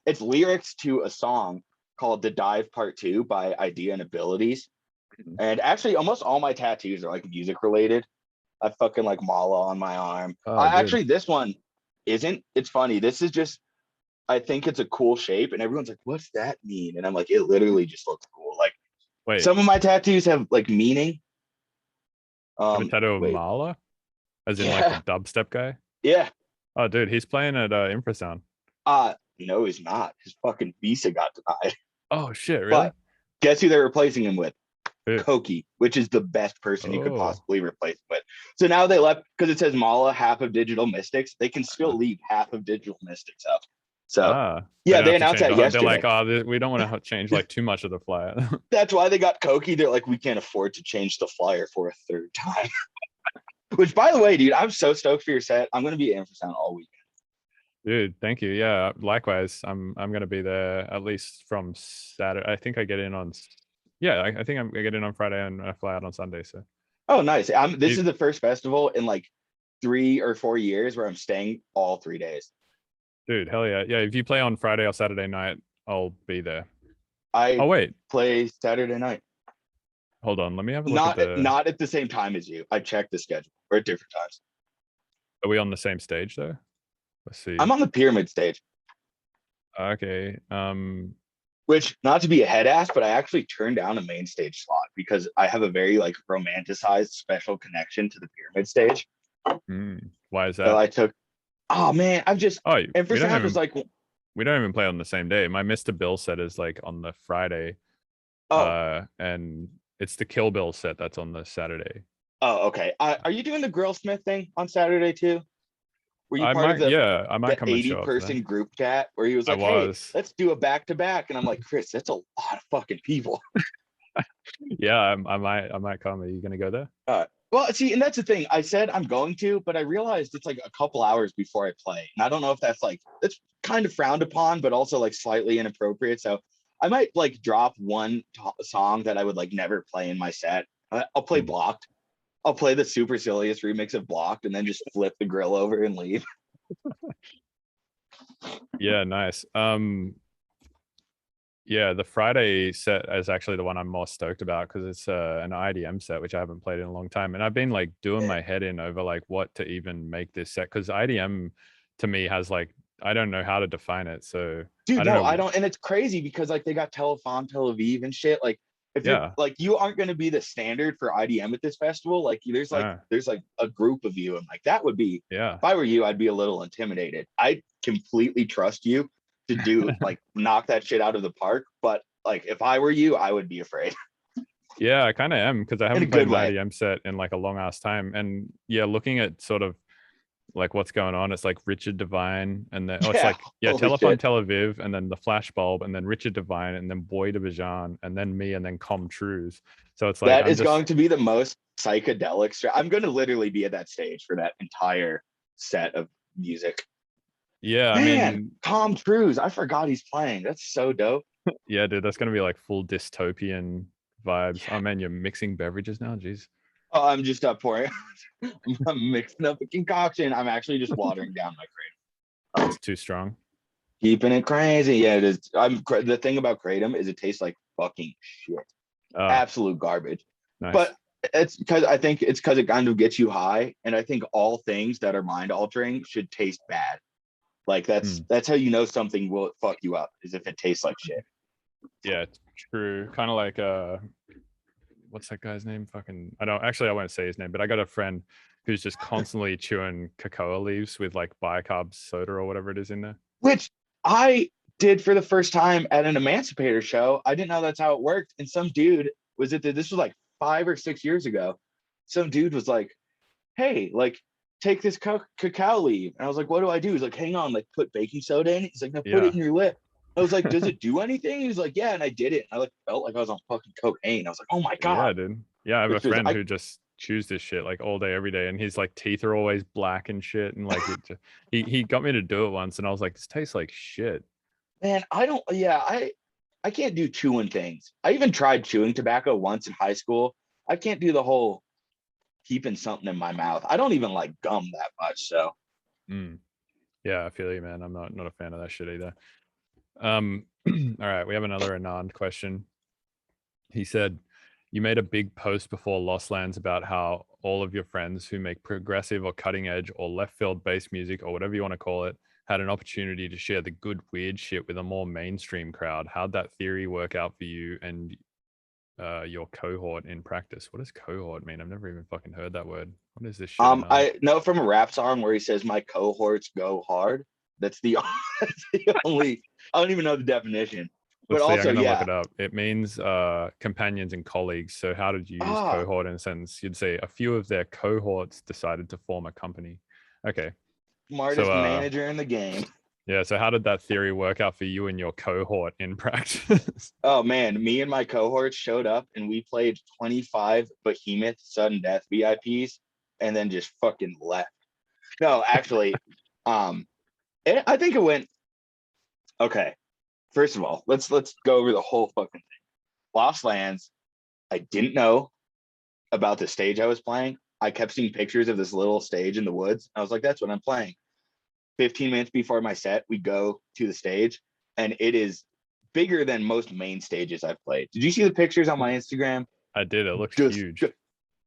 It's lyrics to a song called "The Dive Part 2" by Idea and Abilities. And actually, almost all my tattoos are like music related. I fucking like Mala on my arm. Oh, dude. Actually, this one isn't. It's funny. This is just. I think it's a cool shape, and everyone's like, "What's that mean?" And I'm like, "It literally just looks cool." Like, Wait, some of my tattoos have like meaning. you have a tattoo of Wait, Mala, as in like the dubstep guy. yeah. Oh, dude, he's playing at Infrasound. No, he's not. His fucking visa got denied. Oh shit, really? But guess who they're replacing him with? Who? Koki, which is the best person you could Oh. possibly replace him with. So now they left because it says Mala, half of Digital Mystics. They can still leave half of Digital Mystics up. So yeah, they announced that yesterday. They're like, oh, we don't want to change like too much of the flyer. That's why they got Koki. They're like, we can't afford to change the flyer for a third time. Which, by the way, dude, I'm so stoked for your set. I'm going to be at Infrasound all weekend. Dude, thank you. Yeah, likewise. I'm gonna be there at least from Saturday. I think I get in on. Yeah, I think I get in on Friday and I fly out on Sunday. So. Oh, nice. This is the first festival in like 3 or 4 years where I'm staying all 3 days. Dude, hell yeah. Yeah, if you play on Friday or Saturday night, I'll be there. Oh, wait. Play Saturday night. Hold on, let me have a look at Not at the same time as you. I checked the schedule. We're at different times. Are we on the same stage though? Let's see. I'm on the pyramid stage. Okay. Which, not to be a head ass, but I actually turned down a main stage slot because I have a very like romanticized special connection to the pyramid stage. Why is that? So I took. Oh man, I've just. Infrasound was like. We don't even play on the same day. My Mr. Bill set is like on the Friday. And it's the Kill Bill set that's on the Saturday. Oh, okay. Are you doing the Grillsmith thing on Saturday too? Were you part of the I might come 80-person group chat where he was like, "Hey, let's do a back-to-back," and I'm like, Chris, that's a lot of fucking people. Yeah, I might come. Are you gonna go there? Well, see, and that's the thing. I said I'm going to, but I realized it's like a couple hours before I play, and I don't know if that's kind of frowned upon, but also like slightly inappropriate. So I might like drop one song that I would like never play in my set. I'll play BLOCC'd. I'll play the Supercilious remix of BLOCC'd and then just flip the grill over and leave. Yeah, nice. Yeah, the Friday set is actually the one I'm more stoked about because it's an IDM set, which I haven't played in a long time. And I've been like doing my head in over like what to even make this set because IDM to me has like, I don't know how to define it. So dude, I don't know. I don't. And it's crazy because like they got Telefon Tel Aviv and shit. Like If you're Yeah. like, you aren't going to be the standard for IDM at this festival. Like there's like a group of you, and like that would be, Yeah. if I were you, I'd be a little intimidated. I completely trust you to do like knock that shit out of the park. But like if I were you, I would be afraid. Yeah, I kind of am, because I In a haven't played good an way. IDM set in like a long ass time. And yeah, looking at sort of like what's going on, it's like Richard Devine, and then it's Yeah. like, yeah, Holy Telephone shit. Tel Aviv, and then the Flashbulb, and then Richard Devine, and then Boy de Bajan, and then me, and then Com Trues. So it's like That I'm is just, going to be the most psychedelic. I'm going to literally be at that stage for that entire set of music. yeah, I Man, mean, Tom Cruise. I forgot he's playing. That's so dope. yeah, dude, that's gonna be like full dystopian vibes. Oh man, you're mixing beverages now, jeez. Oh, I'm just pouring. I'm mixing up a concoction. I'm actually just watering down my Oh, kratom. it's too strong. Keeping it crazy. Yeah, it is. The thing about kratom is it tastes like fucking shit. Oh, Absolute garbage. nice. But it's because I think it's because it kind of gets you high, and I think all things that are mind altering should taste bad. Like Hmm. that's how you know something will fuck you up, is if it tastes like shit. Yeah, it's true. Kind of like what's that guy's name? Fucking, I don't actually, I won't say his name, but I got a friend who's just constantly chewing cocoa leaves with like bicarb soda or whatever it is in there. Which I did for the first time at an Emancipator show. I didn't know that's how it worked. And some dude was this was like 5 or 6 years ago. Some dude was like, hey, like, take this cacao leaf. And I was like, what do I do? He's like, hang on, like, put baking soda in it. He's like, no, put it Yeah. in your lip. I was like, does it do anything? He was like, yeah. And I did it. And I like felt like I was on fucking cocaine. I was like, oh my Yeah, God. dude. Yeah, I have a Which was friend I who just chews this shit like all day, every day, and his like teeth are always black and shit. And like he got me to do it once, and I was like, this tastes like shit. man, I don't yeah, I can't do chewing things. I even tried chewing tobacco once in high school. I can't do the whole keeping something in my mouth. I don't even like gum that much. So Mm. Yeah, I feel you, man. I'm not a fan of that shit either. All right, we have another Anand question. He said, you made a big post before Lost Lands about how all of your friends who make progressive or cutting edge or left field based music or whatever you want to call it had an opportunity to share the good, weird shit with a more mainstream crowd. How'd that theory work out for you and your cohort in practice? What does cohort mean? I've never even fucking heard that word. What is this shit, Anand? I know from a rap song where he says my cohorts go hard. That's the, that's the only, I don't even know the definition. But Let's see, I'm also, gonna look yeah. it up. It means companions and colleagues. So how did you use Ah, cohort in a sentence? You'd say a few of their cohorts decided to form a company. Okay. So smartest manager in the game. yeah, so how did that theory work out for you and your cohort in practice? Oh man, me and my cohorts showed up and we played 25 behemoth sudden death VIPs and then just fucking left. No, actually, um, I think it went okay. First of all, let's go over the whole fucking thing. Lost Lands, I didn't know about the stage I was playing. I kept seeing pictures of this little stage in the woods. I was like, that's what I'm playing. 15 minutes before my set, we go to the stage, and it is bigger than most main stages I've played. Did you see the pictures on my Instagram? I did. It looks Just huge.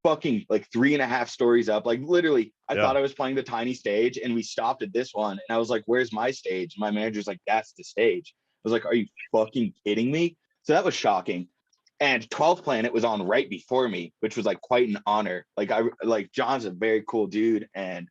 fucking like 3.5 stories up. Like literally, I Yeah. thought I was playing the tiny stage, and we stopped at this one, and I was like, "Where's my stage?" And my manager's like, "That's the stage." I was like, "Are you fucking kidding me?" So that was shocking. And 12th Planet was on right before me, which was like quite an honor. Like John's a very cool dude, and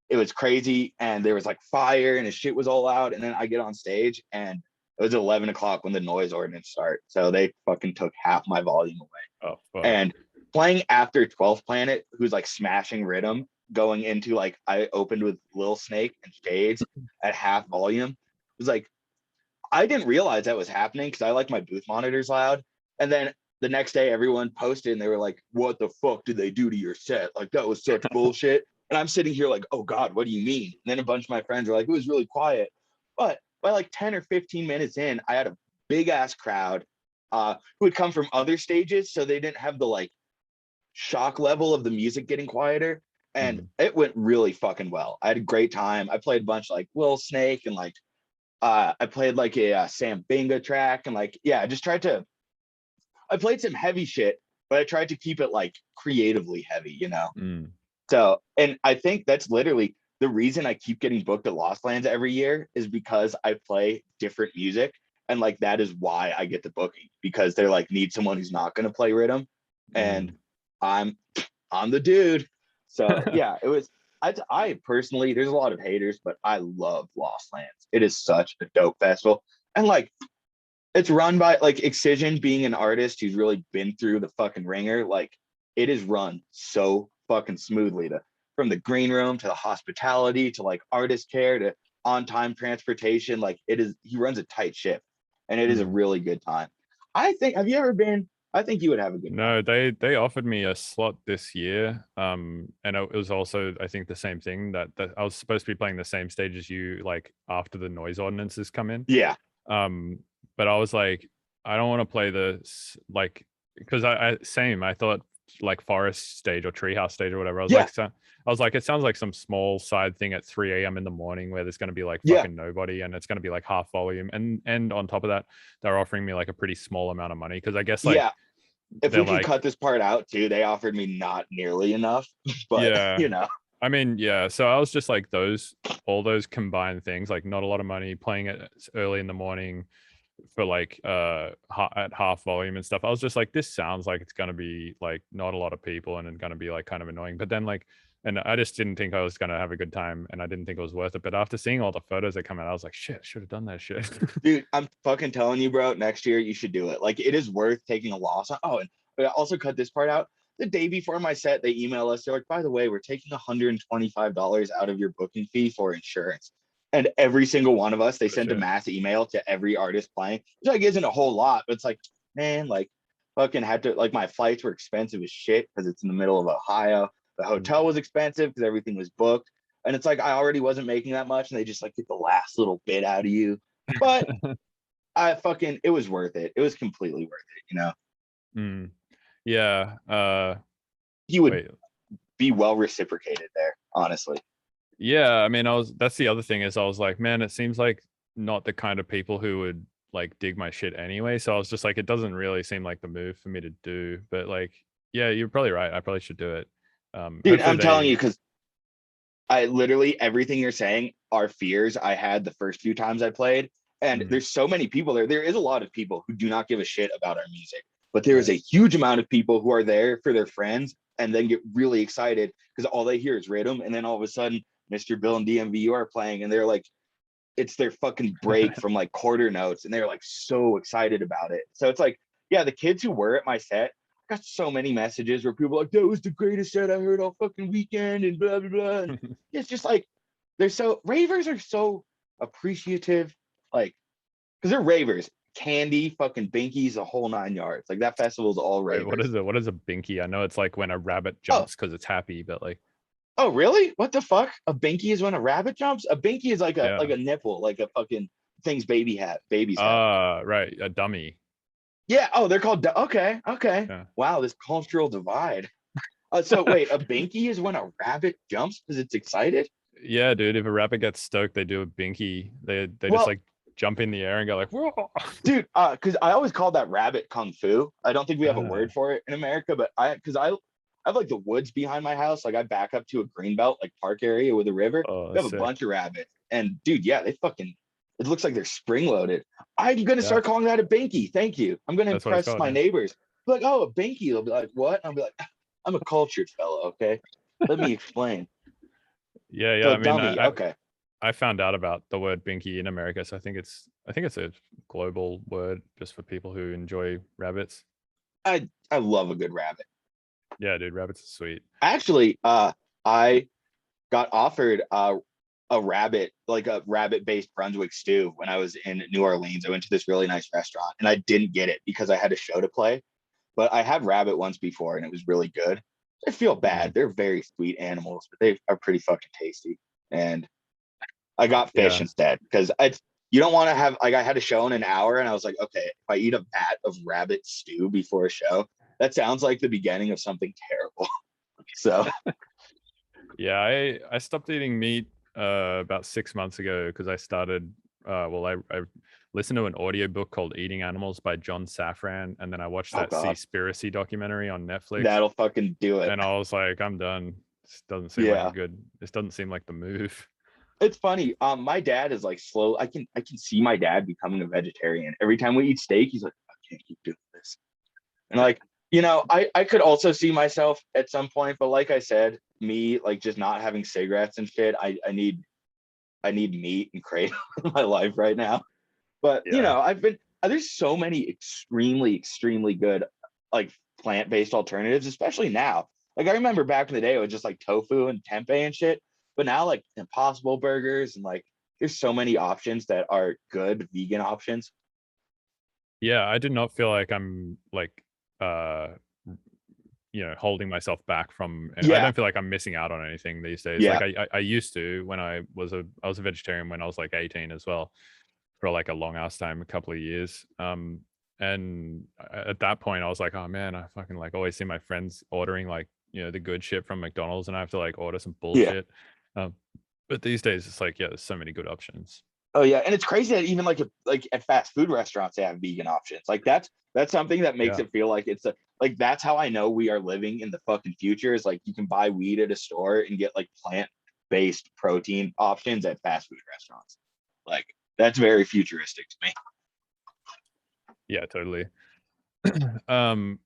it was crazy. And there was like fire, and his shit was all out. And then I get on stage, and it was 11 o'clock when the noise ordinance started. So they fucking took half my volume away. Oh fuck. And playing after 12th Planet, who's like smashing rhythm, going into like I opened with Lil Snake and Shades at half volume, was like I didn't realize that was happening because I like my booth monitors loud. And then the next day, everyone posted and they were like, "What the fuck did they do to your set? Like that was such bullshit." And I'm sitting here like, "Oh God, what do you mean?" And then a bunch of my friends were like, "It was really quiet," but by like 10 or 15 minutes in, I had a big ass crowd who had come from other stages, so they didn't have the like shock level of the music getting quieter. And Mm. it went really fucking well. I had a great time. I played a bunch like Lil Snake and like I played like a Sam Binga track and like yeah, I just tried to. I played some heavy shit, but I tried to keep it like creatively heavy, you know. Mm. So, and I think that's literally the reason I keep getting booked at Lost Lands every year is because I play different music And like that is why I get the booking, because they're like, need someone who's not going to play rhythm, and I'm the dude. So yeah, it was. I personally, there's a lot of haters, but I love Lost Lands. It is such a dope festival, and like it's run by like Excision, being an artist who's really been through the fucking ringer. Like it is run so fucking smoothly, from the green room to the hospitality to like artist care to on time transportation. Like it is, he runs a tight ship, and it is a really good time. I think. Have you ever been? I think you would have a good time. No, they offered me a slot this year, and it was also, I think, the same thing that I was supposed to be playing the same stage as you, like after the noise ordinances come in. Yeah, But I was like, I don't want to play this, like, because I thought like forest stage or treehouse stage or whatever. I was like, it sounds like some small side thing at 3 a.m. in the morning where there's going to be like fucking nobody, and it's going to be like half volume, and on top of that, they're offering me like a pretty small amount of money, because I guess like if we can like, cut this part out too, they offered me not nearly enough, but you know. I mean, yeah. So I was just like all those combined things, like not a lot of money, playing it early in the morning for like at half volume and stuff. I was just like, this sounds like it's gonna be like not a lot of people and it's gonna be like kind of annoying. But then like, and I just didn't think I was gonna have a good time, and I didn't think it was worth it. But after seeing all the photos that come out, I was like, shit, I should have done that shit. Dude, I'm fucking telling you, bro, next year you should do it. Like it is worth taking a loss on. Oh, and but I also cut this part out. The day before my set, they email us. They're like, by the way, we're taking $125 out of your booking fee for insurance. And every single one of us, they sent a mass email to every artist playing, which like isn't a whole lot, but it's like, man, like fucking had to, like my flights were expensive as shit because it's in the middle of Ohio. The hotel was expensive because everything was booked. And it's like I already wasn't making that much, and they just like get the last little bit out of you. But it was worth it. It was completely worth it, you know? Yeah. You would be well reciprocated there, honestly. Yeah, I mean, that's the other thing, is I was like, man, it seems like not the kind of people who would like dig my shit anyway. So I was just like, it doesn't really seem like the move for me to do. But like, yeah, you're probably right. I probably should do it. Dude, I'm telling you, because I literally, everything you're saying are fears I had the first few times I played. And there's so many people there. There is a lot of people who do not give a shit about our music, but there is a huge amount of people who are there for their friends and then get really excited because all they hear is rhythm. And then all of a sudden, Mr. Bill and DMVU are playing, and they're like, it's their fucking break from like quarter notes, and they're like so excited about it. So it's like, yeah, the kids who were at my set, I got so many messages where people are like, that was the greatest set I heard all fucking weekend, and blah blah blah. And it's just like, ravers are so appreciative, like, because they're ravers. Candy, fucking binkies, the whole 9 yards. Like that festival's all ravers. Wait, what is a binky? I know it's like when a rabbit jumps because it's happy, but like, oh really? What the fuck? A binky is when a rabbit jumps? A binky is like a nipple, like a fucking thing's babies have. Right, a dummy. Yeah. Oh, they're called. Okay. Yeah. Wow, this cultural divide. So wait, a binky is when a rabbit jumps because it's excited? Yeah, dude. If a rabbit gets stoked, they do a binky. They just like jump in the air and go like, whoa. Dude, because I always call that rabbit kung fu. I don't think we have a word for it in America, but I have like the woods behind my house. Like I back up to a green belt, like park area with a river. We have a bunch of rabbits. And dude, yeah, it looks like they're spring loaded. I'm going to start calling that a binky. Thank you. I'm going to impress my neighbors. Like, oh, a binky. They'll be like, what? I'll be like, I'm a cultured fellow. Okay. Let me explain. Yeah. So I mean, dummy. Okay. I found out about the word binky in America. So I think it's a global word just for people who enjoy rabbits. I love a good rabbit. Yeah, dude, rabbits are sweet. Actually, I got offered a rabbit, like a rabbit-based Brunswick stew when I was in New Orleans. I went to this really nice restaurant and I didn't get it because I had a show to play. But I had rabbit once before and it was really good. I feel bad. They're very sweet animals, but they are pretty fucking tasty. And I got fish instead because you don't want to have, like, I had a show in an hour and I was like, okay, if I eat a vat of rabbit stew before a show, that sounds like the beginning of something terrible. So yeah, I stopped eating meat about 6 months ago because I started I listened to an audiobook called Eating Animals by John Safran, and then I watched that Seaspiracy documentary on Netflix. That'll fucking do it. And I was like, I'm done. This doesn't seem like this doesn't seem like the move. It's funny. My dad is like slow. I can see my dad becoming a vegetarian. Every time we eat steak, he's like, I can't keep doing this. And like, I could also see myself at some point, but like I said, me like just not having cigarettes and shit, I need meat and crave in my life right now. But Yeah. there's so many extremely, extremely good like plant-based alternatives, especially now. Like I remember back in the day, it was just like tofu and tempeh and shit. But now like Impossible Burgers and like there's so many options that are good vegan options. Yeah, I do not feel like I'm like holding myself back from, and I Yeah, don't feel like I'm missing out on anything these days. Like yeah, I used to when I was a vegetarian when I was like 18 as well, for like a long ass time, a couple of years. And at that point I was like, oh man, I fucking like always see my friends ordering like, the good shit from McDonald's, and I have to like order some yeah. bullshit. Um, but these days it's like, yeah, there's so many good options. Oh yeah, and it's crazy that even like at fast food restaurants they have vegan options. Like that's something that makes Yeah. it feel like it's a like that's how I know we are living in the fucking future. Is like you can buy weed at a store and get like plant-based protein options at fast food restaurants. Like that's very futuristic to me. Yeah, totally. um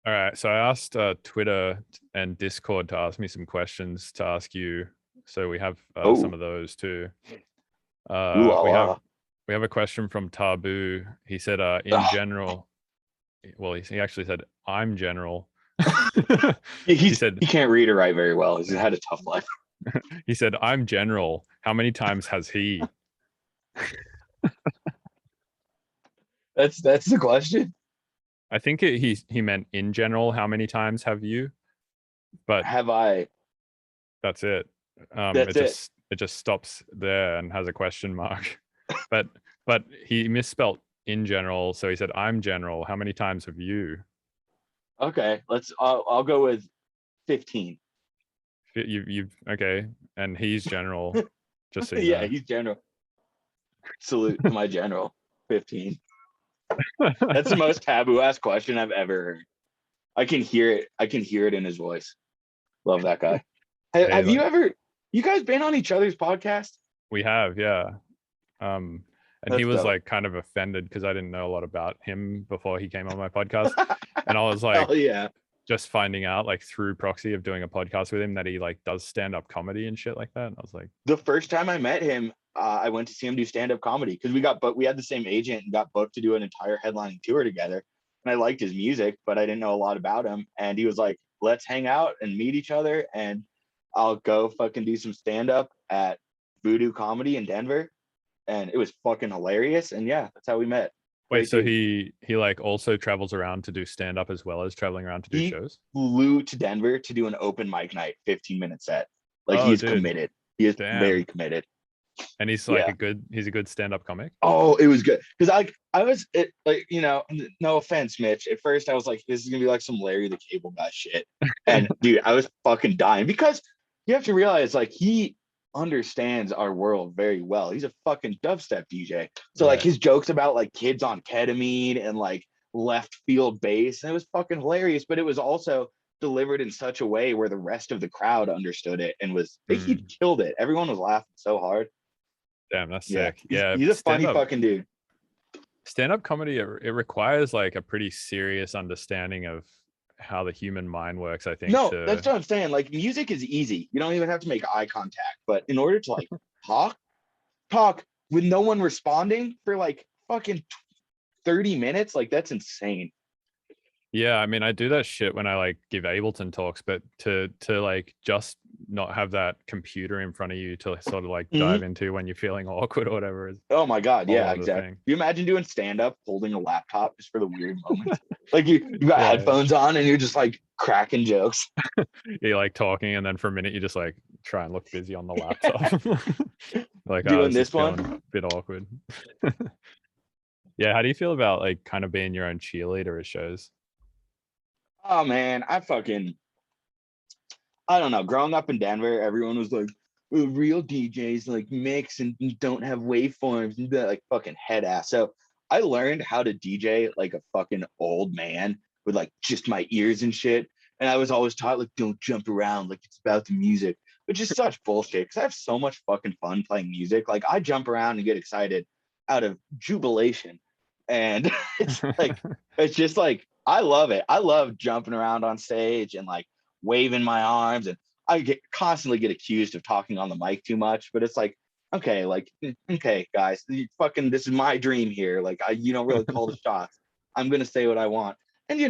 all right, so I asked Twitter and Discord to ask me some questions to ask you, so we have some Oh, of those too. ooh la We have la. a question from Taboo. He said, in Ugh. general, well, he actually said, I'm general. He He said, can't read or write very well. He's had a tough life. I'm general. How many times has he? That's the question. I think he meant in general. How many times have you? But Have I? that's it. That's it. It just stops there and has a question mark. But he misspelt in general, so he said, I'm general. How many times have you? Okay, I'll go with 15. You've okay, and he's general. Just so you Yeah, know. he's general. Salute to my general. 15. That's the most taboo ass question I've ever heard. I can hear it. I can hear it in his voice. Love that guy. Hey, Have you like, ever, you guys been on each other's podcast? we have, yeah. Um, and he That's was dope. like kind of offended because I didn't know a lot about him before he came on my podcast, and I was like, Hell yeah. just finding out like through proxy of doing a podcast with him that he like does stand up comedy and shit like that. And I was like, The first time I met him, I went to see him do stand up comedy because we had the same agent and got booked to do an entire headlining tour together. And I liked his music, but I didn't know a lot about him. And he was like, let's hang out and meet each other. And I'll go fucking do some stand up at Voodoo Comedy in Denver. And it was fucking hilarious. And yeah, that's how we met. wait, Great so dude. he like also travels around to do stand up as well as traveling around to do He shows? flew to Denver to do an open mic night, 15-minute set. Like Oh, he's dude, committed. He is very damn. committed. And he's like Yeah. he's a good stand up comic. Oh, it was good because I was it like no offense, Mitch. At first, I was like, this is gonna be like some Larry the Cable Guy shit, and dude, I was fucking dying because you have to realize like he understands our world very well. He's a fucking dubstep DJ, so like Right. his jokes about like kids on ketamine and like left field bass, and it was fucking hilarious. But it was also delivered in such a way where the rest of the crowd understood it and was like he Mm, killed it. Everyone was laughing so hard. damn, that's Yeah, sick. he's Yeah, he's a funny fucking dude. stand up comedy, it requires like a pretty serious understanding of how the human mind works, I think, No, to that's what I'm saying. Like music is easy. You don't even have to make eye contact. But in order to like talk, talk with no one responding for like fucking 30 minutes, like that's insane. yeah, I mean, I do that shit when I like give Ableton talks, but to like just not have that computer in front of you to sort of like dive Mhm. into when you're feeling awkward or whatever is Oh my God. a whole Yeah, other exactly. thing. You imagine doing stand up holding a laptop just for the weird moments. Like you got Yeah, headphones on and you're just like cracking jokes. you're like talking, and then for a minute you just like try and look busy on the laptop. Like, oh, Doing this is this feeling a one. bit awkward. Yeah, how do you feel about like kind of being your own cheerleader at shows? Oh man, I don't know. Growing up in Denver, everyone was like, "Oh, real DJs like mix and don't have waveforms and that like fucking head ass." So I learned how to DJ like a fucking old man with like just my ears and shit. And I was always taught like, don't jump around, like it's about the music. which is such bullshit because I have so much fucking fun playing music. Like I jump around and get excited out of jubilation. And it's just like, I love it. I love jumping around on stage and like waving my arms. And I constantly get accused of talking on the mic too much, but it's like, okay, guys, this is my dream here. Like you don't really call the shots. I'm going to say what I want. And,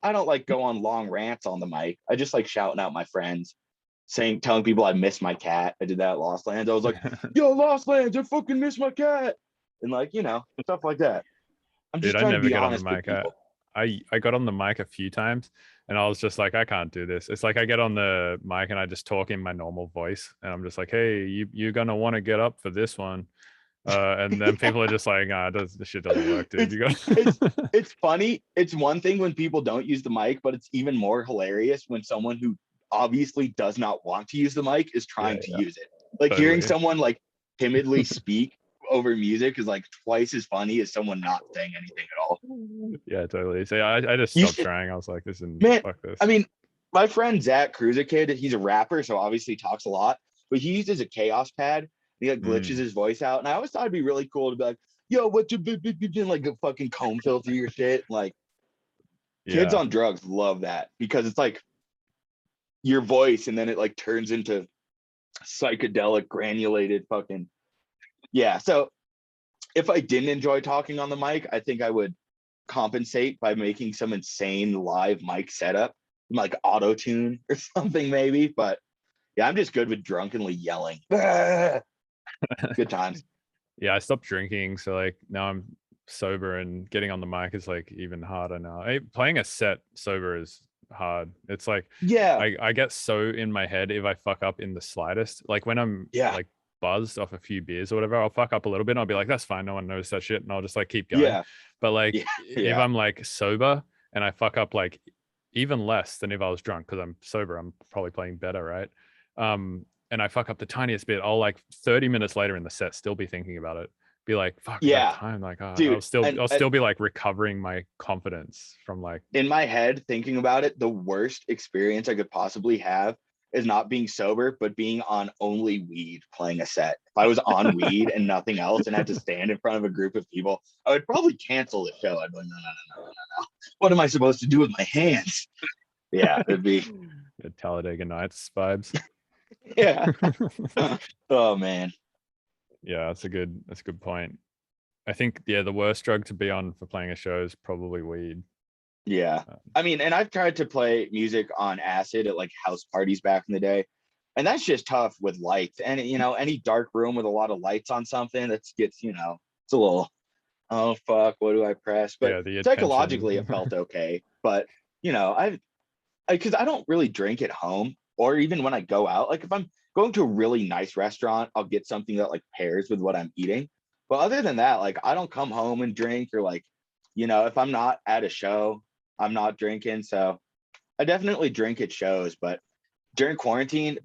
I don't like go on long rants on the mic. I just like shouting out my friends, telling people I miss my cat. I did that at Lost Lands. I was like, yo, Lost Lands, I fucking miss my cat. And like, stuff like that. I'm just Dude, I trying to never be get on the honest with mic. people. I got on the mic a few times and I was just like, I can't do this. It's like I get on the mic and I just talk in my normal voice and I'm just like, hey, you're gonna want to get up for this one. And then people are just like, this shit doesn't work, dude. It's funny. It's one thing when people don't use the mic, but it's even more hilarious when someone who obviously does not want to use the mic is trying to use it. Like totally. Hearing someone like timidly speak over music is like twice as funny as someone not saying anything at all. Yeah, totally. So I just stopped trying. I was like, fuck this. I mean, my friend Zach Kid, he's a rapper, so obviously talks a lot, but he uses a chaos pad. He like glitches his voice out, and I always thought it'd be really cool to be like, "Yo, what you like a fucking comb filter your shit?" Like, kids on drugs love that because it's like your voice, and then it like turns into psychedelic granulated fucking So if I didn't enjoy talking on the mic, I think I would compensate by making some insane live mic setup, like auto tune or something maybe. But yeah, I'm just good with drunkenly yelling. Good times. Yeah, I stopped drinking, so like now I'm sober and getting on the mic is like even harder now. Playing a set sober is hard. It's like, I get so in my head if I fuck up in the slightest. Like when I'm like buzzed off a few beers or whatever, I'll fuck up a little bit and I'll be like, that's fine, no one knows that shit, and I'll just like keep going. But like if I'm like sober and I fuck up like even less than if I was drunk, because I'm sober, I'm probably playing better, right? And I fuck up the tiniest bit, I'll like 30 minutes later in the set still be thinking about it, be like, fuck that time, like dude, I'll still be like recovering my confidence from like in my head thinking about it. The worst experience I could possibly have is not being sober, but being on only weed playing a set. If I was on weed and nothing else and had to stand in front of a group of people, I would probably cancel the show. I'd be like, no. What am I supposed to do with my hands? Yeah, it'd be Talladega Nights vibes. Yeah. Oh man. Yeah, that's a good point. I think the worst drug to be on for playing a show is probably weed. Yeah. I mean, and I've tried to play music on acid at like house parties back in the day, and that's just tough with lights. And any dark room with a lot of lights on something that gets, it's a little, oh fuck, what do I press? But psychologically it felt okay. But because I don't really drink at home or even when I go out. Like if I'm going to a really nice restaurant, I'll get something that like pairs with what I'm eating. But other than that, like I don't come home and drink, or like, if I'm not at a show, I'm not drinking. So I definitely drink at shows, but during quarantine,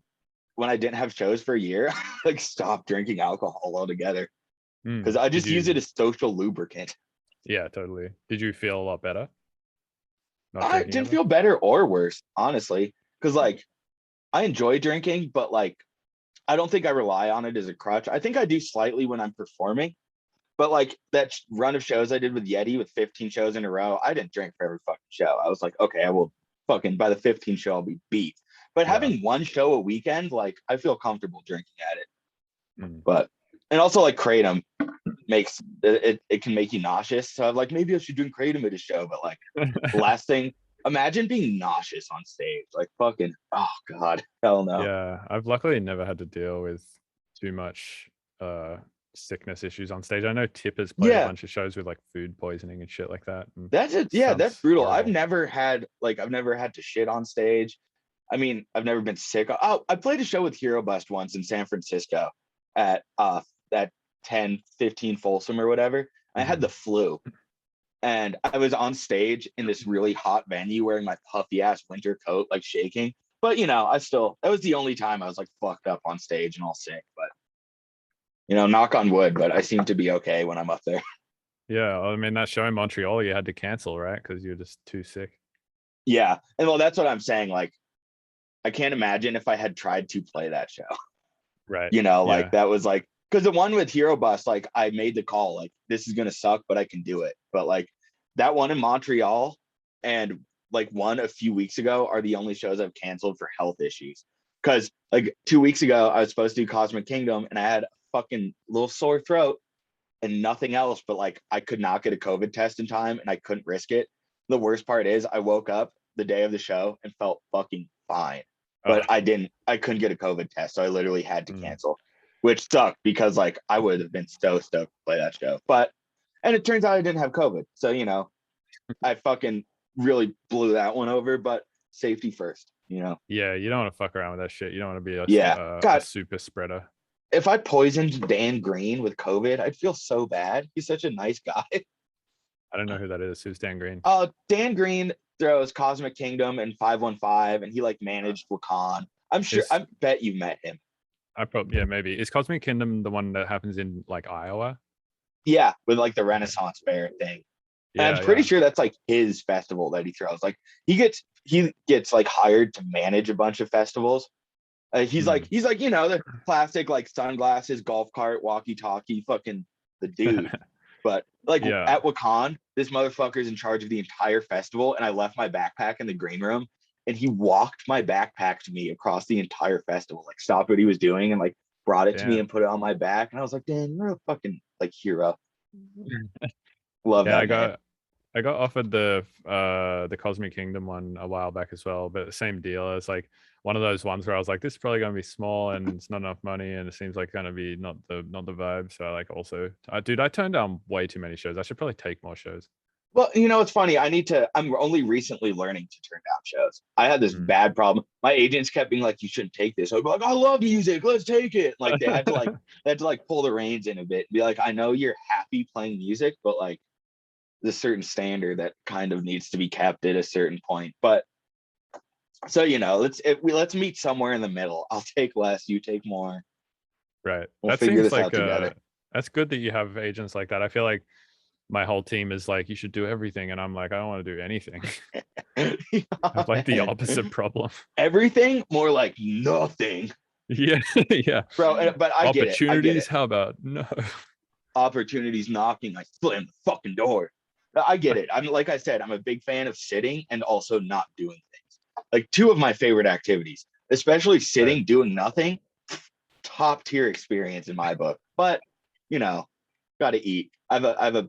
when I didn't have shows for a year, like stopped drinking alcohol altogether because I just use it as social lubricant. Yeah, totally. Did you feel a lot better? I didn't feel better or worse, honestly, because like I enjoy drinking, but like I don't think I rely on it as a crutch. I think I do slightly when I'm performing, but like that run of shows I did with Yheti with 15 shows in a row, I didn't drink for every fucking show. I was like, okay, I will fucking by the 15th show I'll be beat. But having one show a weekend, like I feel comfortable drinking at it. But and also like kratom makes it can make you nauseous. So I'm like, maybe I should drink kratom at a show. But like last thing, imagine being nauseous on stage. Like fucking, oh god, hell no. Yeah, I've luckily never had to deal with too much sickness issues on stage. I know Tip has played a bunch of shows with like food poisoning and shit like that. That's it. Yeah, that's brutal. Horrible. I've never had to shit on stage. I mean, I've never been sick. Oh, I played a show with Hero Bust once in San Francisco at that 10-15 Folsom or whatever. I had the flu. And I was on stage in this really hot venue wearing my puffy ass winter coat, like shaking. But that was the only time I was like fucked up on stage and all sick. But knock on wood, but I seem to be okay when I'm up there. Yeah, I mean that show in Montreal you had to cancel, right? Because you're just too sick. Yeah, and well, that's what I'm saying. Like, I can't imagine if I had tried to play that show. Right. You know, like Yeah. that was like, because the one with Hero Bus, like I made the call, like this is gonna suck, but I can do it. But like that one in Montreal and like one a few weeks ago are the only shows I've canceled for health issues. Because like 2 weeks ago, I was supposed to do Cosmic Kingdom and I had a fucking little sore throat and nothing else, but like I could not get a COVID test in time and I couldn't risk it. The worst part is I woke up the day of the show and felt fucking fine, Oh, but I couldn't get a COVID test. So I literally had to mm. cancel, which sucked because like I would have been so stoked to play that show. But, and it turns out I didn't have COVID. So, you know, I fucking really blew that one over, but safety first, you know? Yeah, you don't want to fuck around with that shit. You don't want to be Yeah. a God, super spreader. if I poisoned Dan Green with COVID, I'd feel so bad. He's such a nice guy. I don't know who that is. Who's Dan Green? Dan Green throws Cosmic Kingdom and 515, and he like managed Wakaan. I'm sure. I bet you met him. I probably, yeah, maybe. Is Cosmic Kingdom the one that happens in like Iowa? Yeah, with like the Renaissance Fair thing. Yeah, and I'm pretty sure that's like his festival that he throws. Like he gets like hired to manage a bunch of festivals. He's like you know, the classic like sunglasses, golf cart, walkie-talkie, fucking the dude. But like at Wakaan, this motherfucker's in charge of the entire festival, and I left my backpack in the green room, and he walked my backpack to me across the entire festival, like stopped what he was doing and like brought it to me and put it on my back, and I was like, "Dan, you're a fucking like hero." Love that. I got offered the Cosmic Kingdom one a while back as well, but the same deal. It's like one of those ones where I was like, this is probably gonna be small and it's not enough money and it seems like gonna be not the vibe. So I like also dude, I turned down way too many shows. I should probably take more shows. Well, you know, it's funny. I'm only recently learning to turn down shows. I had this bad problem. My agents kept being like, you shouldn't take this. I'd be like, I love music. Let's take it. Like they had to pull the reins in a bit and be like, I know you're happy playing music, but like there's a certain standard that kind of needs to be kept at a certain point. But so, you know, let's meet somewhere in the middle. I'll take less, you take more. Right. We'll figure this out together. That's good that you have agents like that. I feel like my whole team is like, you should do everything. And I'm like, I don't want to do anything. I have like the opposite problem. Everything, more like nothing. Yeah. Yeah. Bro, but I get it. Opportunities, how about no? Opportunities knocking, I slam the fucking door. I get it. I'm like I said, I'm a big fan of sitting and also not doing things. Like two of my favorite activities, especially sitting, doing nothing, top tier experience in my book. But you know, gotta eat. I have a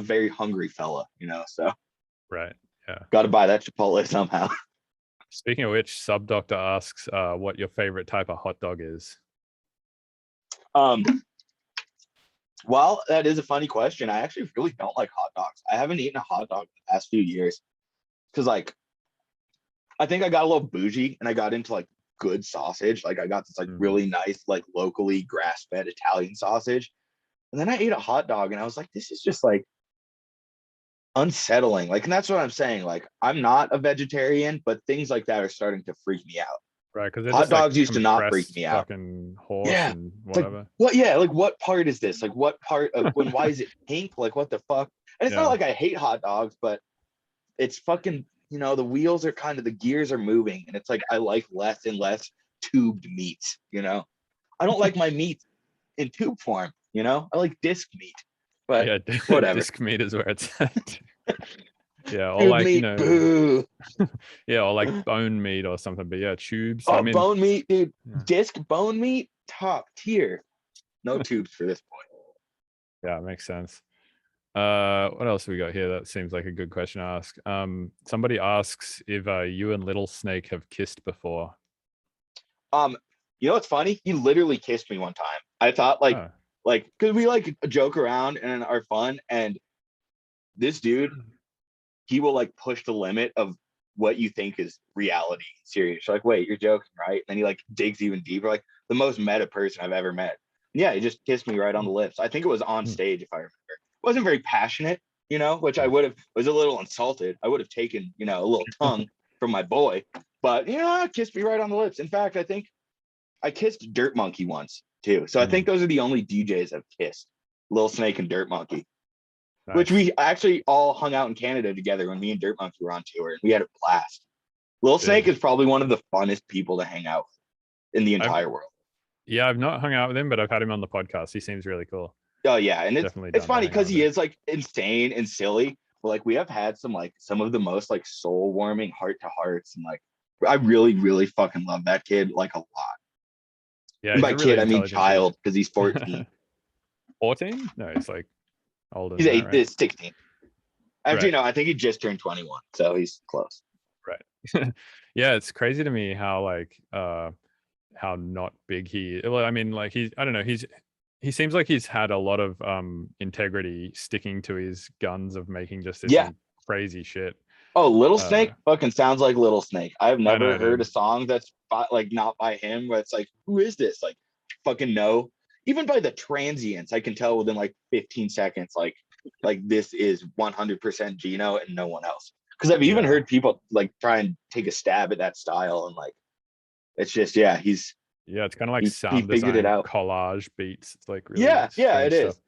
very hungry fella, you know, so right. Yeah. Gotta buy that Chipotle somehow. Speaking of which, Sub Doctor asks what your favorite type of hot dog is. Well, that is a funny question. I actually really don't like hot dogs. I haven't eaten a hot dog in the past few years because, like, I think I got a little bougie and I got into like good sausage. Like, I got this like really nice, like locally grass-fed Italian sausage, and then I ate a hot dog and I was like, this is just like unsettling. Like, and that's what I'm saying. Like, I'm not a vegetarian, but things like that are starting to freak me out. Right, because hot dogs used to not freak me out. Fucking horse and whatever. Like, what? Yeah, like what part is this? Like, what part of when? Why is it pink? Like, what the fuck? And it's not like I hate hot dogs, but it's fucking. You know, the wheels are kind of the gears are moving, and it's like I like less and less tubed meats. You know, I don't like my meat in tube form. You know, I like disc meat. But yeah, whatever. Disc meat is where it's at. Yeah, or tube like meat, you know, boo. Yeah, or like bone meat or something. But yeah, tubes. Oh, I mean, bone meat, dude. Yeah. Disc bone meat, top tier. No tubes for this point. Yeah, it makes sense. What else have we got here? That seems like a good question to ask. Somebody asks if you and Little Snake have kissed before. You know what's funny? He literally kissed me one time. I thought like because we like joke around and are fun, and this dude, he will like push the limit of what you think is reality serious. You're like, wait, you're joking, right? And then he like digs even deeper, like the most meta person I've ever met. And yeah, he just kissed me right on the lips. I think it was on stage, if I remember. It wasn't very passionate, you know, which I was a little insulted. I would have taken, you know, a little tongue from my boy, but you know, kissed me right on the lips. In fact, I think I kissed Dirt Monkey once too. So I think those are the only DJs I've kissed, Lil Snake and Dirt Monkey. Nice. Which we actually all hung out in Canada together when me and Dirt Monkey were on tour, and we had a blast. Lil Snake is probably one of the funnest people to hang out with in the I've entire world. yeah, I've not hung out with him, but I've had him on the podcast. He seems really cool. Oh yeah, and Definitely it's down to funny hang out because with he him. is like insane and silly. But like we have had some of the most like soul warming heart to hearts, and like I really really fucking love that kid like a lot. Yeah, And he's by a really kid I mean intelligent dude. child because he's 14. 14? No, he's like older He's than that, right? 16. Actually, Right. no, I think he just turned 21, so he's close. Right. Yeah, it's crazy to me how not big he, well, I mean, like he's, I don't know, he seems like he's had a lot of integrity sticking to his guns of making just this Yeah. crazy shit. Oh, Little Snake fucking sounds like Little Snake. I've I never know, heard a dude. song that's like not by him, but it's like, who is this? Like, fucking no. Even by the transients, I can tell within like 15 seconds, like this is 100% Gino and no one else. Because I've even Yeah. heard people like try and take a stab at that style, and like it's just yeah, Yeah, it's kind of like he sound figured it design out. collage beats. It's like really Yeah, it strange is. stuff.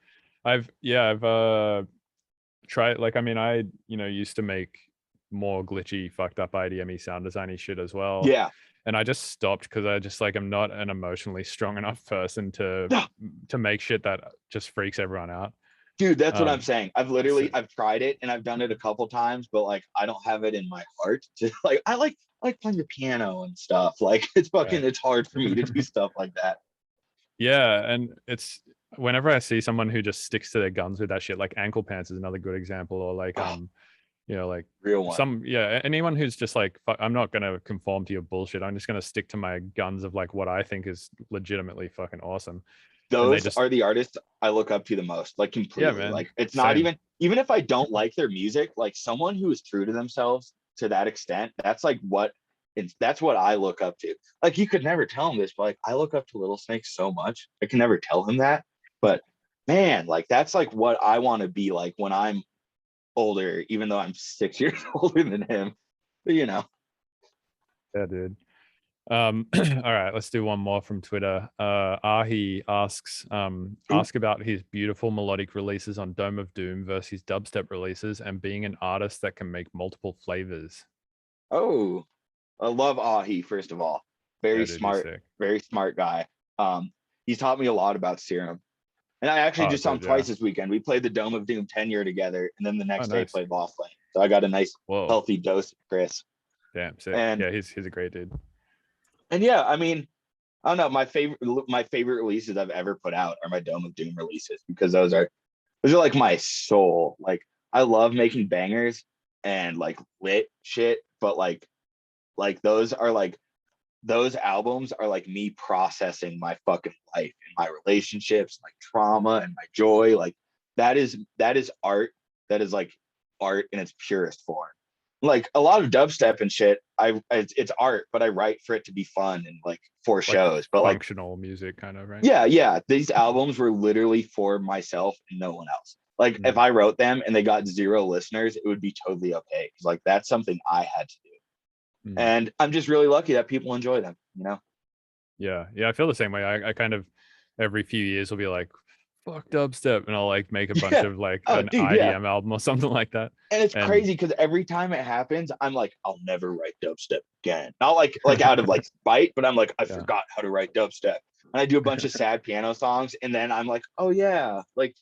I've tried, like, I mean, I used to make more glitchy, fucked up IDME sound designy shit as well. Yeah. And I just stopped because I just like I'm not an emotionally strong enough person to make shit that just freaks everyone out. Dude, that's what I'm Um, saying. so, I've tried it and I've done it a couple times, but like I don't have it in my heart to like I like playing the piano and stuff. Like right. it's hard for me to do stuff like that. Yeah, and it's whenever I see someone who just sticks to their guns with that shit, like Ankle Pants is another good example, or like Oh, like real one. anyone who's just like, I'm not gonna conform to your bullshit. I'm just gonna stick to my guns of like what I think is legitimately fucking awesome. And they Those just, are the artists I look up to the most, like yeah, completely. man, Like it's not same. even if I don't like their music, like someone who is true to themselves to that extent, that's what I look up to. Like you could never tell him this, but like I look up to Little Snake so much. I can never tell him that. But man, like that's like what I want to be like when I'm older, even though I'm 6 years older than him. But you know. Yeah, dude. All right, let's do one more from Twitter. Ahi asks, ask about his beautiful melodic releases on Dome of Doom versus his dubstep releases and being an artist that can make multiple flavors. Oh, I love Ahi, first of all. Yeah, dude, he's sick. Very smart guy. He's taught me a lot about Serum. And I actually Oh, just saw him dude, yeah. twice this weekend. We played the Dome of Doom 10 year together, and then the Oh, next day nice. played Lost Lane. So I got a nice Whoa. healthy dose of Chris. Damn, sick. And Yeah, he's a great dude. and yeah, I mean, I don't know. My favorite releases I've ever put out are my Dome of Doom releases because those are like my soul. Like I love making bangers and like lit shit, but like those albums are like me processing my fucking life and my relationships, like trauma and my joy. Like that is art. That is like art in its purest form. Like a lot of dubstep and shit, it's art, but I write for it to be fun and like for Like shows. But like functional music kind of, right? yeah, these albums were literally for myself and no one else. Like if I wrote them and they got 0 listeners, it would be totally okay. Cause like that's something I had to do. And I'm just really lucky that people enjoy them, you know? Yeah, I feel the same way. I kind of every few years will be like, fuck dubstep, and I'll like make a bunch Yeah. of like Oh, an dude, yeah. IDM album or something like that. And it's And crazy because every time it happens, I'm like, I'll never write dubstep again. Not like out of like spite, but I'm like, I yeah. forgot how to write dubstep. And I do a bunch of sad piano songs, and then I'm like, oh yeah, like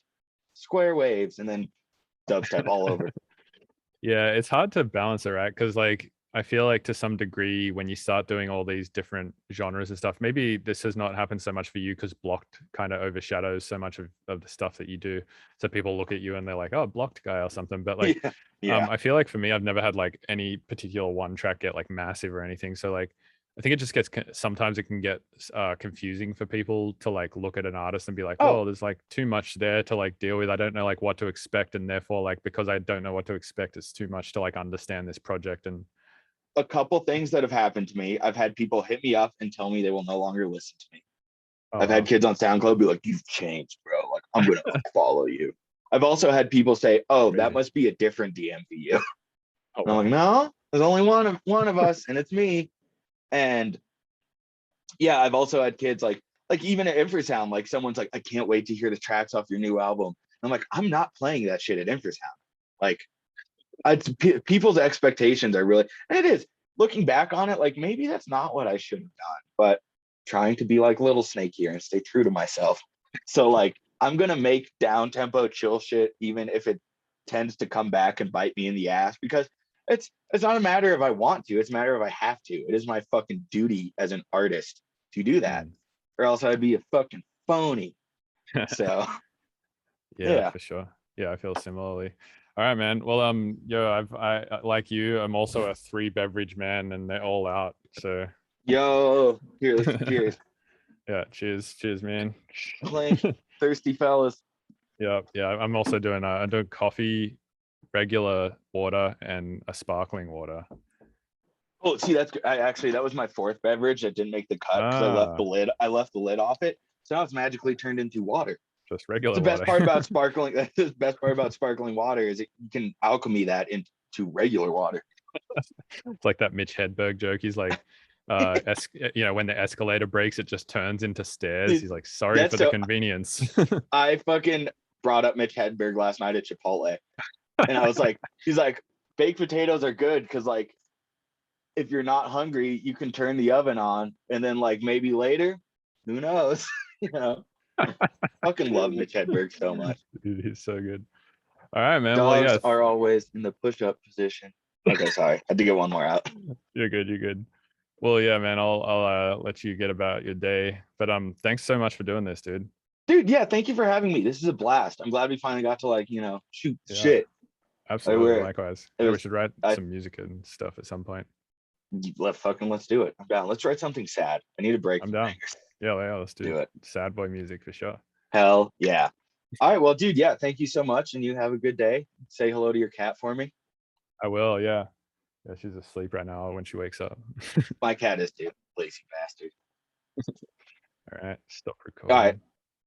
square waves, and then dubstep all over. Yeah, it's hard to balance it, right? Because like I feel like to some degree when you start doing all these different genres and stuff, maybe this has not happened so much for you because BLOCC'd kind of overshadows so much of the stuff that you do. So people look at you and they're like, oh, BLOCC'd guy or something. But like Yeah. I feel like for me, I've never had like any particular one track get like massive or anything. So like I think it just gets sometimes it can get confusing for people to like look at an artist and be like, Oh, oh, there's like too much there to like deal with. I don't know like what to expect, and therefore like because I don't know what to expect, it's too much to like understand this project. And a couple things that have happened to me. I've had people hit me up and tell me they will no longer listen to me. oh I've had wow. kids on SoundCloud be like, "You've changed, bro. Like, I'm gonna follow you." I've also had people say, "Oh, that Crazy. must be a different DMVU." Oh And I'm like, wow. "No, there's only one of us, and it's me." And yeah, I've also had kids like even at Infrasound, like someone's like, "I can't wait to hear the tracks off your new album." I'm like, "I'm not playing that shit at Infrasound." Like, people's expectations are really, and it is. looking back on it, like maybe that's not what I should have done, but trying to be like Little Snake here and stay true to myself. So like I'm gonna make down tempo chill shit, even if it tends to come back and bite me in the ass, because it's not a matter of I want to, it's a matter of I have to. It is my fucking duty as an artist to do that, or else I'd be a fucking phony. So Yeah, yeah. for sure. Yeah, I feel similarly. All right, man. Well, yo, I like you. I'm also a 3 beverage man, and they're all out. So, Yo, here, let's cheers. yeah, cheers, man. Clink, thirsty fellas. Yeah. I'm also doing I'm doing coffee, regular water, and a sparkling water. Oh, see, that's I actually that was my 4th beverage that didn't make the cut because Ah, I left the lid off it. So now it's magically turned into water. just That's regular the best water. part about sparkling. That's the best part about sparkling water is it, you can alchemy that into regular water. It's like that Mitch Hedberg joke. He's like, when the escalator breaks, it just turns into stairs. He's like, sorry That's for the so. convenience. I fucking brought up Mitch Hedberg last night at Chipotle, and I was like, he's like, baked potatoes are good because like if you're not hungry, you can turn the oven on, and then like maybe later, who knows, you know. Fucking love Mitch Hedberg so much. Dude, he's so good. All right, man. Well, Dogs yeah, are always in the push-up position. Okay, sorry, I had to get one more out. you're good. Well, yeah, man. I'll let you get about your day. But thanks so much for doing this, dude. Dude, yeah, thank you for having me. This is a blast. I'm glad we finally got to like, shoot Yeah, shit. absolutely. Likewise. It Yeah, we was should write I some music and stuff at some point. let's do it. I'm down. Let's write something sad. I need a break I'm from down. bangers. Yeah, let's Do do it. sad boy music for sure. Hell yeah. All right, well, dude, yeah, thank you so much, and you have a good day. Say hello to your cat for me. I will. Yeah. Yeah, she's asleep right now when she wakes up. My cat is too. Lazy bastard. All right, stop All right. recording.